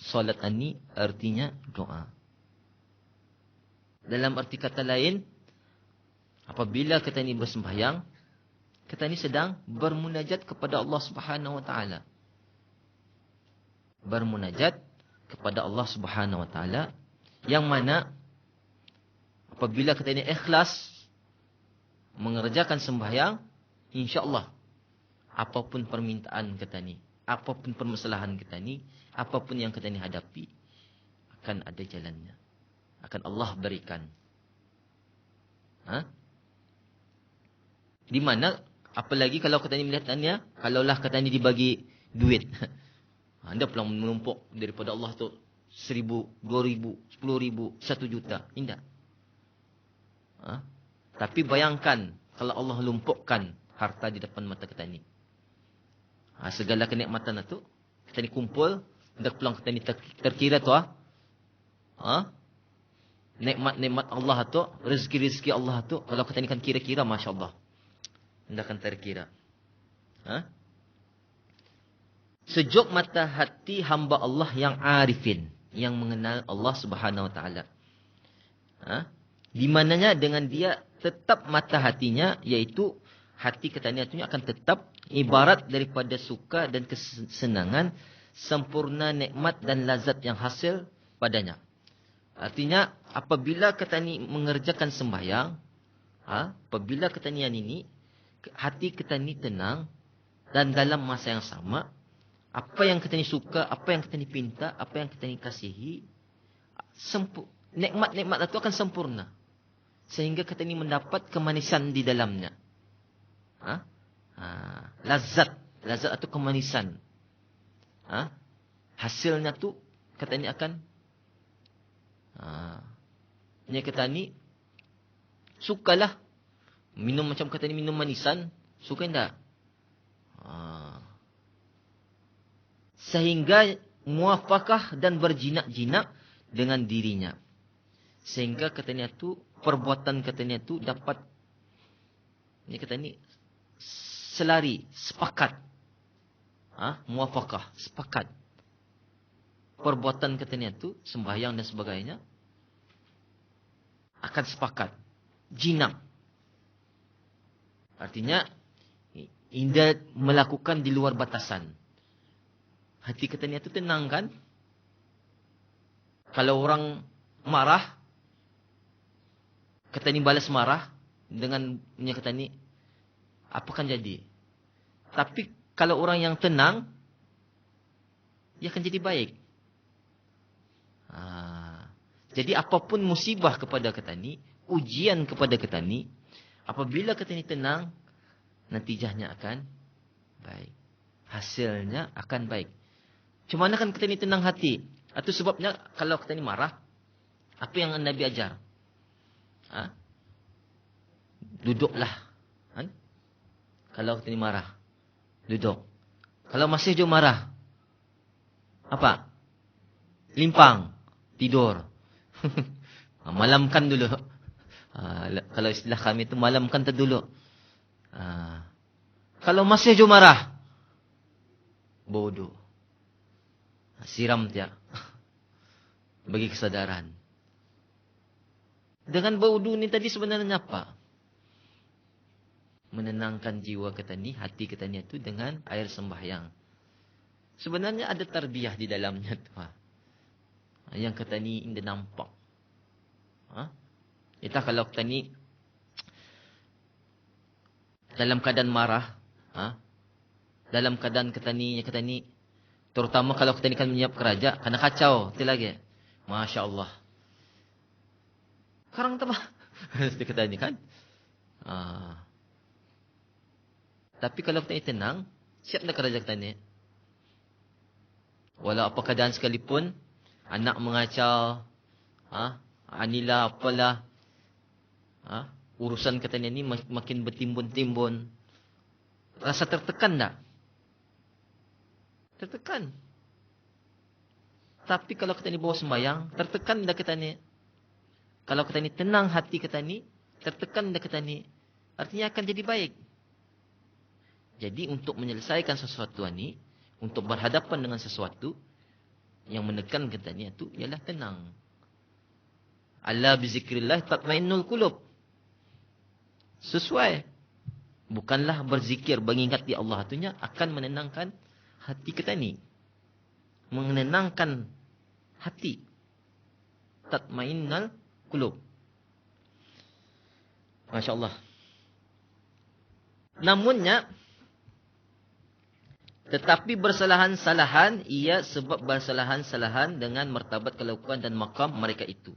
Solat ini artinya doa. Dalam arti kata lain, apabila kita ini bersembahyang, kita ini sedang bermunajat kepada Allah Subhanahu wa taala. Bermunajat kepada Allah Subhanahu wa taala, yang mana apabila kita ini ikhlas mengerjakan sembahyang, insya-Allah apapun permintaan kita ni, apapun permasalahan kita ni, apapun yang kita ni hadapi, akan ada jalannya. Akan Allah berikan. Di mana, apalagi kalau kita ni melihatnya, kalaulah kita ni dibagi duit. Anda pulang menumpuk daripada Allah tu 1,000, 2,000, 10,000, 1 juta. Tidak. Tapi bayangkan kalau Allah lumpukkan harta di depan mata kita ni. Segala kenikmatan itu kita ni kumpul, hendak pulang kita ni terkira tu nikmat-nikmat Allah tu, rezeki-rezeki Allah tu, kalau kita ni kan kira-kira, masya-Allah, hendak akan terkira. Sejuk mata hati hamba Allah yang arifin, yang mengenal Allah Subhanahu Wa Taala. Di mananya dengan dia tetap mata hatinya, yaitu hati kita ni akan tetap ibarat daripada suka dan kesenangan, sempurna nikmat dan lazat yang hasil padanya. Artinya apabila kita ni mengerjakan sembahyang, apabila kita ni ini, hati kita ni tenang, dan dalam masa yang sama, apa yang kita ni suka, apa yang kita ni pinta, apa yang kita ni kasihi, nikmat-nikmat itu akan sempurna. Sehingga kita ni mendapat kemanisan di dalamnya. Lazat atau kemanisan. Hasilnya tu kita ni akan kita ni sukalah minum macam kita ni minum manisan, suka enggak? Sehingga muafakah dan berjinak-jinak dengan dirinya. Sehingga katanya tu perbuatan katanya tu dapat kata ni selari, sepakat. Muafakah, sepakat. Perbuatan katanya tu sembahyang dan sebagainya akan sepakat. Jinak. Artinya indah melakukan di luar batasan. Hati katanya tu tenang kan? Kalau orang marah, kata ni balas marah dengan kata ni, apa kan jadi? Tapi kalau orang yang tenang, dia akan jadi baik. Jadi apapun musibah kepada kita ni, ujian kepada kita ni, apabila kita ni tenang, natijahnya akan baik. Hasilnya akan baik. Cuma mana kan kita ni tenang hati? Itu sebabnya kalau kita ni marah, apa yang Nabi ajar? Duduklah. Kalau kita ni marah, duduk. Kalau masih jauh marah, apa? Limpang, tidur. Malamkan dulu. Kalau istilah kami itu malamkan dulu. Kalau masih jauh marah, bodoh. Siram dia. Bagi kesadaran. Dengan berwudu ni tadi sebenarnya apa? Menenangkan jiwa kita ni, hati kita ni itu dengan air sembahyang. Sebenarnya ada tarbiyah di dalamnya tu. Yang kita ni indah nampak. Kita kalau kita ni dalam keadaan marah, dalam keadaan kita ni terutama kalau kita ni kan menyiap keraja, kena kacau, tu lagi. Masya Allah. Karang apa? Seperti kata ni kan. Tapi kalau kita ni tenang, siap nak keraja kita ni. Walau apa keadaan sekalipun, anak mengacau, anilah apalah, urusan kita ni makin bertimbun-timbun. Rasa tertekan tak? Tertekan. Tapi kalau kita ni bawa sembahyang, tertekan dah kita ni. Kalau kita ni tenang hati kita ni, tertekan dah kita ni. Artinya akan jadi baik. Jadi untuk menyelesaikan sesuatu ni, untuk berhadapan dengan sesuatu yang menekan kita ni itu ialah tenang. Ala bizikrillah tatmainnul qulub. Sesuai. Bukanlah berzikir, mengingat di Allah itunya akan menenangkan hati kita ni. Menenangkan hati. Tatmainnal qulub. Masya Allah. Namunnya, tetapi bersalahan-salahan ia sebab bersalahan-salahan dengan martabat kelakuan dan makam mereka itu.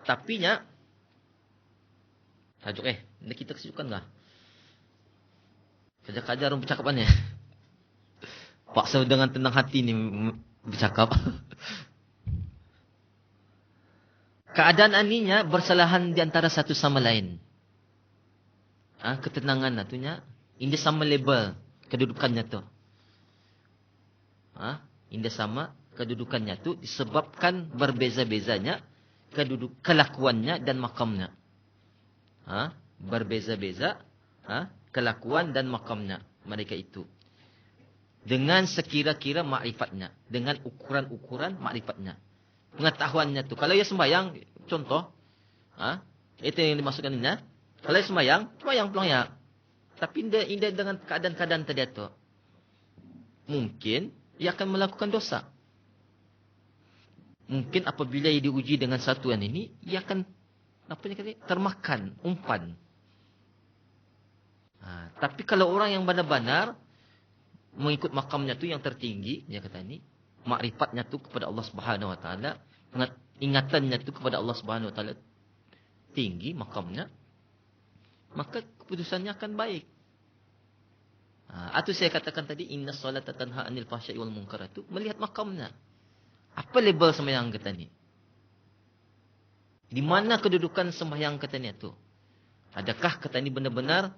Tapinya, tajuk ini kita kesukaan lah. Kajar-kajar orang percakapannya. Paksa dengan tenang hati ni bercakap. Keadaan aninya bersalahan di antara satu sama lain. Ketenangan natunya, ini sama label kedudukannya tu. Indah sama kedudukannya tu disebabkan berbeza-bezanya kelakuannya dan makamnya. Berbeza-beza kelakuan dan makamnya mereka itu. Dengan sekira-kira makrifatnya, dengan ukuran-ukuran makrifatnya. Pengetahuannya tu. Kalau ia sembahyang, contoh, itu yang dimasukkan ini. Kalau ia sembahyang peluang ya. Tapi indah dengan keadaan-keadaan tadi tu. Mungkin ia akan melakukan dosa. Mungkin apabila ia diuji dengan satuan ini, ia akan termakan, umpan. Tapi kalau orang yang benar-benar mengikut makamnya tu yang tertinggi, dia kata ini, makrifatnya tu kepada Allah Subhanahu Wa Taala, ingatannya tu kepada Allah Subhanahu Wa Taala tinggi makamnya, maka keputusannya akan baik. Atau saya katakan tadi, inna salata tanha anil fahsya'i wal munkar itu melihat makamnya. Apa label sembahyang kita ni? Di mana kedudukan sembahyang kita ni itu? Adakah kita ni benar-benar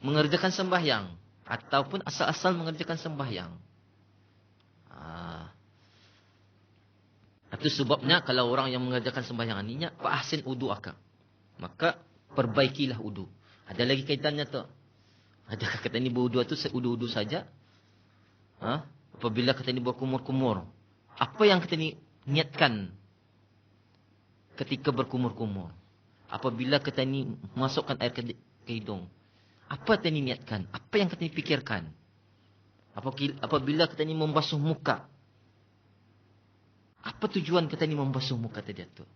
mengerjakan sembahyang ataupun asal-asal mengerjakan sembahyang? Itu sebabnya kalau orang yang mengerjakan sembahyang aninya, fa ahsin wudu'aka. Maka perbaikilah wudu. Ada lagi kaitannya tu. Adakah kata ini berwudu itu wudu-wudu saja? Apabila kata ini berkumur-kumur, apa yang kita ini niatkan ketika berkumur-kumur? Apabila kita ini masukkan air ke hidung, apa kita ini niatkan? Apa yang kita ini pikirkan? Apabila kita ini membasuh muka, apa tujuan kita ini membasuh muka tadi itu?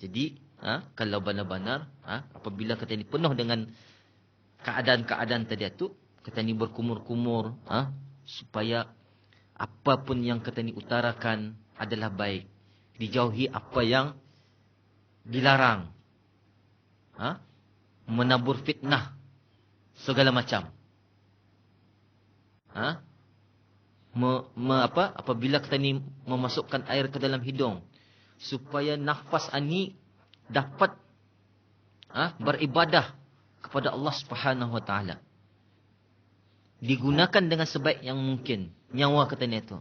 Jadi, kalau benar-benar, apabila kita ini penuh dengan keadaan-keadaan tadi itu, kita ini berkumur-kumur, supaya apapun yang kita ini utarakan adalah baik. Dijauhi apa yang dilarang. Menabur fitnah, segala macam. Apabila kita ini memasukkan air ke dalam hidung, supaya nafas ani dapat beribadah kepada Allah Subhanahu Wa Taala. Digunakan dengan sebaik yang mungkin nyawa kita ni itu.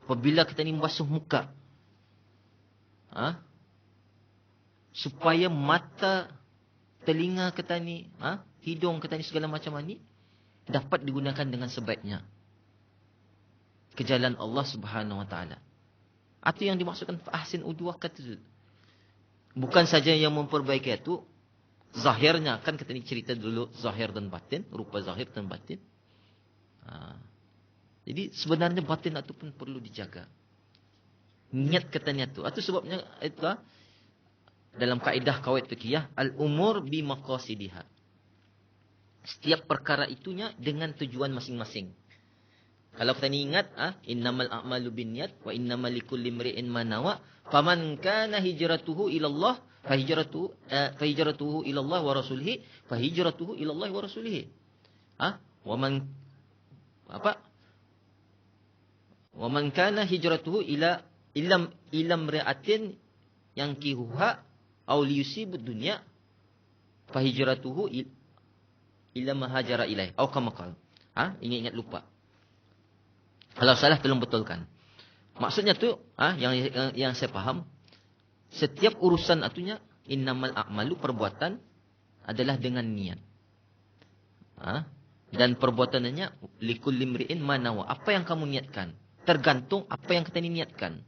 Apabila kita ni membasuh muka, supaya mata, telinga kita ni, hidung kita ni segala macam ni dapat digunakan dengan sebaiknya ke jalan Allah Subhanahu Wa Taala. Atau yang dimaksudkan ahsin wudu'aka itu bukan saja yang memperbaiki itu zahirnya, kan kita ini cerita dulu zahir dan batin, rupa zahir dan batin. Jadi sebenarnya batin itu pun perlu dijaga. Niat katanya itu. Itu sebabnya itu dalam kaidah qawaid fiqhiyah, al-umur bi maqasidiha. Setiap perkara itunya dengan tujuan masing-masing. Kalau kita ni ingat, innamal a'malu binniyat wa innamal likulli imri'in ma nawa, faman kana hijratuhu ila Allah fa hijratuhu ila Allah wa rasulihi fa hijratuhu ila Allah wa rasulihi. Wa man kana hijratuhu ila imra'atin yankihuha aw liyusibud dunya fa hijratuhu ila ma hajara ilaih aw kama qala. Ingat lupa. Kalau salah tolong betulkan. Maksudnya tu, yang saya faham, setiap urusan atunya innamal a'malu, perbuatan adalah dengan niat. Dan perbuatannya likulli imri'in ma nawa. Apa yang kamu niatkan? Tergantung apa yang kita niatkan.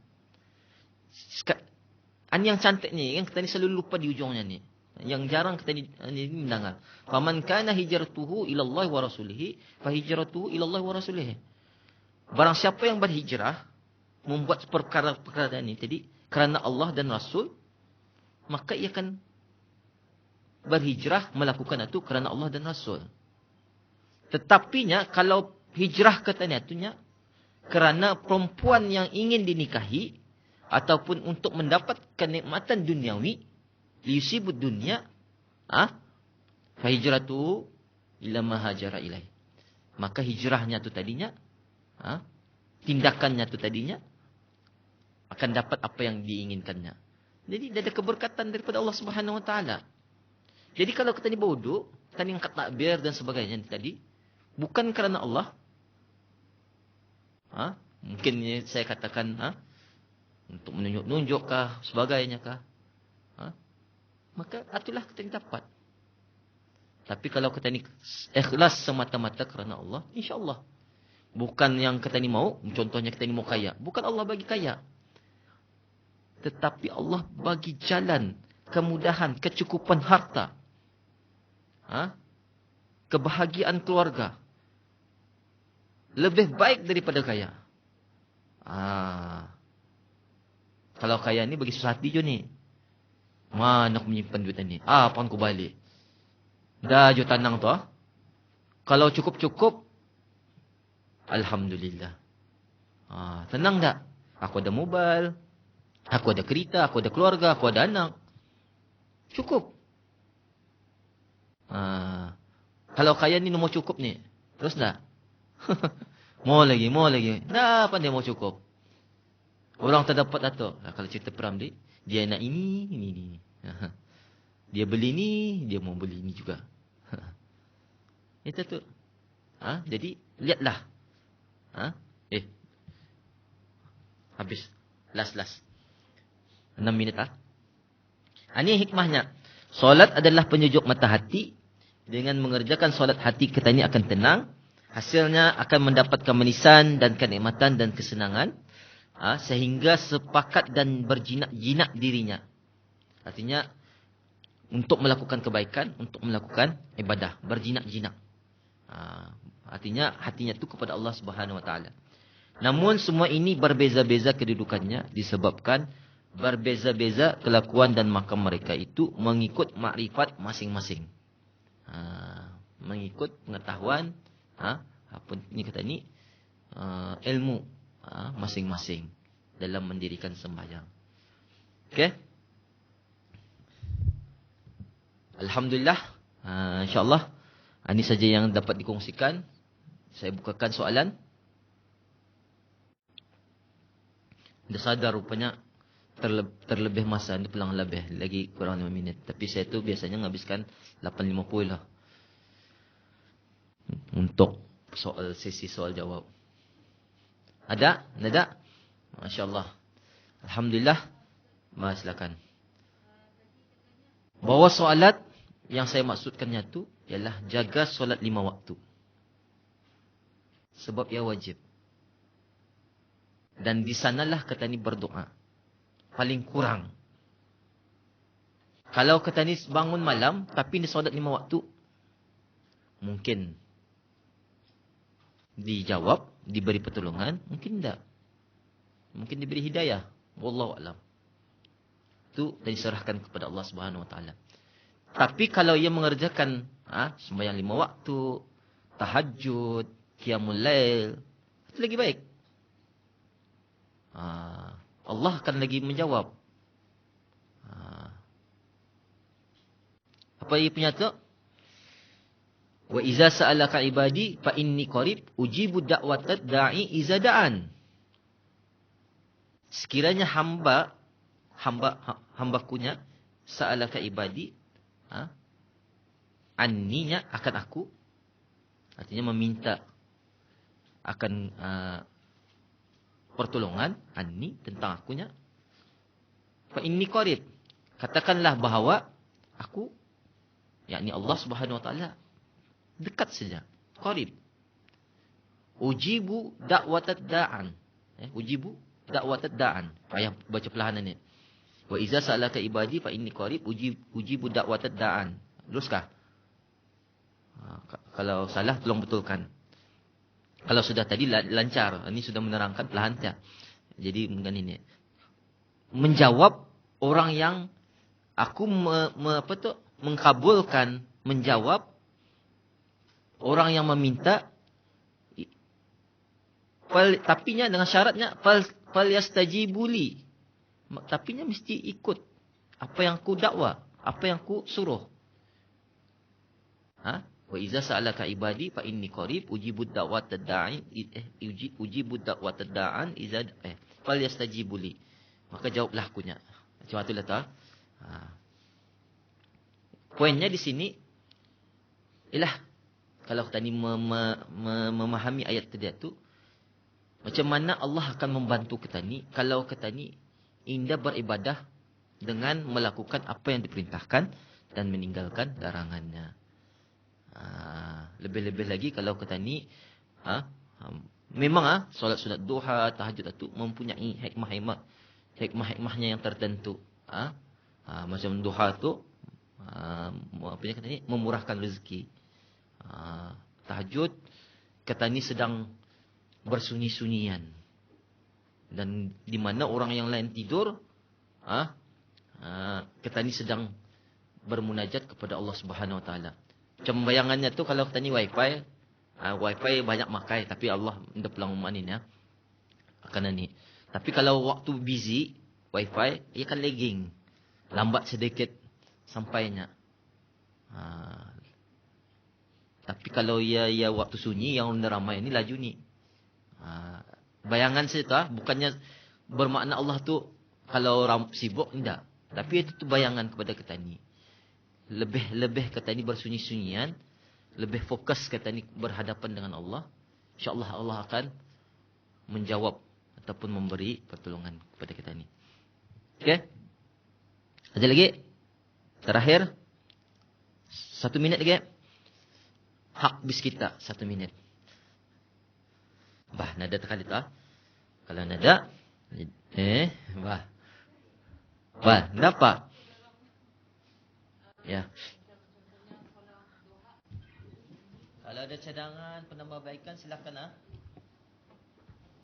Yang cantik ni, yang kita ni selalu lupa di ujungnya ni. Yang jarang kita ni mendengar. Faman kana hijratuhu ila Allah wa rasulihi fa hijratuhu ila Allah wa rasulihi. Barang siapa yang berhijrah, membuat perkara-perkara ini tadi, kerana Allah dan Rasul, maka ia akan berhijrah melakukan itu kerana Allah dan Rasul. Tetapinya kalau hijrah katanya itunya kerana perempuan yang ingin dinikahi ataupun untuk mendapat kenikmatan duniawi, yusibud dunya, fa hijratu ila ma hajara ilaih. Maka hijrahnya tu tadinya, tindakannya tu tadinya akan dapat apa yang diinginkannya. Jadi ada keberkatan daripada Allah Subhanahu Wa Taala. Jadi kalau kita ni berwuduk, kita ni angkat takbir dan sebagainya tadi, bukan kerana Allah. Mungkin saya katakan untuk menunjuk-nunjuk kah, sebagainya kah. Maka itulah kita ni dapat. Tapi kalau kita ni ikhlas semata-mata kerana Allah, insya-Allah. Bukan yang kita ni mau, contohnya kita ni mau kaya. Bukan Allah bagi kaya. Tetapi Allah bagi jalan, kemudahan, kecukupan harta. Kebahagiaan keluarga. Lebih baik daripada kaya. Kalau kaya ni bagi susah hati je ni. Mana aku menyimpan duit ni? Apa aku balik? Dah je tanang tu. Kalau cukup-cukup, alhamdulillah. Tenang tak? Aku ada mobil, aku ada kereta, aku ada keluarga, aku ada anak. Cukup. Kalau kaya ni nombor cukup ni, terus tak? Mau lagi. Dah pandai mau cukup. Orang tak dapat atau kalau cerita Pram dia nak ini. Dia beli ni, dia mau beli ni juga. Itu tu. Jadi lihatlah. Habis. Last. 6 minit Ini hikmahnya. Solat adalah penyejuk mata hati. Dengan mengerjakan solat, hati kita ini akan tenang. Hasilnya akan mendapat kemanisan dan kenikmatan dan kesenangan. Sehingga sepakat dan berjinak-jinak dirinya. Artinya, untuk melakukan kebaikan, untuk melakukan ibadah. Berjinak-jinak. Artinya, hatinya itu kepada Allah Subhanahu Wa Taala. Namun, semua ini berbeza-beza kedudukannya. Disebabkan berbeza-beza kelakuan dan makam mereka itu mengikut makrifat masing-masing. Mengikut pengetahuan, apa ni kata ni, ilmu masing-masing dalam mendirikan sembahyang. Okey. Alhamdulillah. InsyaAllah ini saja yang dapat dikongsikan. Saya bukakan soalan. Dah sadar rupanya terlebih masa, ni pulang lebih lagi kurang 5 minit. Tapi saya tu biasanya menghabiskan 8.50 lah untuk sesi soal jawab. Ada? Masya-Allah. Alhamdulillah. Silakan. Bahawa solat yang saya maksudkannya tu ialah jaga solat 5 waktu. Sebab ia wajib. Dan di sanalah kita ni berdoa. Paling kurang. Kalau kita ni bangun malam, tapi ni solat 5 waktu, mungkin dijawab, diberi pertolongan, mungkin tak. Mungkin diberi hidayah. Wallahu a'lam. Itu diserahkan kepada Allah Subhanahu Wa Taala. Tapi kalau ia mengerjakan sembahyang 5 waktu, tahajud, qiyamul lail, itu lagi baik. Allah akan lagi menjawab. Apa ia punya tu? Wa iza sa'alaka ibadi fa inni qarib ujibu da'watad da'i iza da'an. Sekiranya hambakunya sa'alaka ibadi, anninya akan aku, artinya meminta akan pertolongan, anni tentang akunya, fa inni qarib, katakanlah bahawa aku, yakni Allah Subhanahu Wa Taala, dekat saja, qarib. Ujibu da'watad da'an. Ujibu da'watad da'an. Payah baca perlahan ni. Wa iza sa'alaka ibadi fa inni qarib ujibu da'watad da'an. Teruskah? Kalau salah tolong betulkan. Kalau sudah tadi lancar, ini sudah menerangkan perlahan saja. Jadi mungkin ini. menjawab orang yang aku mengkabulkan menjawab orang yang meminta, tapinya dengan syaratnya fal yastajibuli. Tapinya mesti ikut apa yang ku dakwa, apa yang ku suruh. Wa iza sa'alaka ibadi fa inni qarib ujibud da'watad da'i ujibud da'watad da'an iza fal yastajibuli. Maka jawablah akunya. Macam itulah tu. Poinnya di sini ialah kalau tadi memahami ayat tadi tu, macam mana Allah akan membantu kita ni kalau kita ni indah beribadah dengan melakukan apa yang diperintahkan dan meninggalkan larangannya. Lebih-lebih lagi kalau kita ni memang solat sunat duha, tahajud itu mempunyai hikmah-hikmahnya yang tertentu. Macam duha tu apa yang kata ni memurahkan rezeki. Tahajud kata ni sedang bersunyi-sunyian, dan di mana orang yang lain tidur, kata ni sedang bermunajat kepada Allah Subhanahu Wa Taala. Macam bayangannya tu kalau kata ni wifi banyak makai, tapi Allah tidak pulang manin ya. Kerana ni. Tapi kalau waktu busy wifi, ia akan lagging, lambat sedikit sampainya. Tapi kalau ia waktu sunyi yang ramai ni laju ni. Bayangan saya bukannya bermakna Allah tu kalau sibuk, tidak. Tapi itu tu bayangan kepada kita ni. Lebih kata ni bersunyi-sunyian, lebih fokus kata ni berhadapan dengan Allah. InsyaAllah Allah akan menjawab ataupun memberi pertolongan kepada kita ni. Okey? Ada lagi? Terakhir 1 minit lagi. Hak bis kita 1 minit. Nada terkali tak? Kalau nada, kenapa? Ya. Kalau ada cadangan penambahbaikan silakan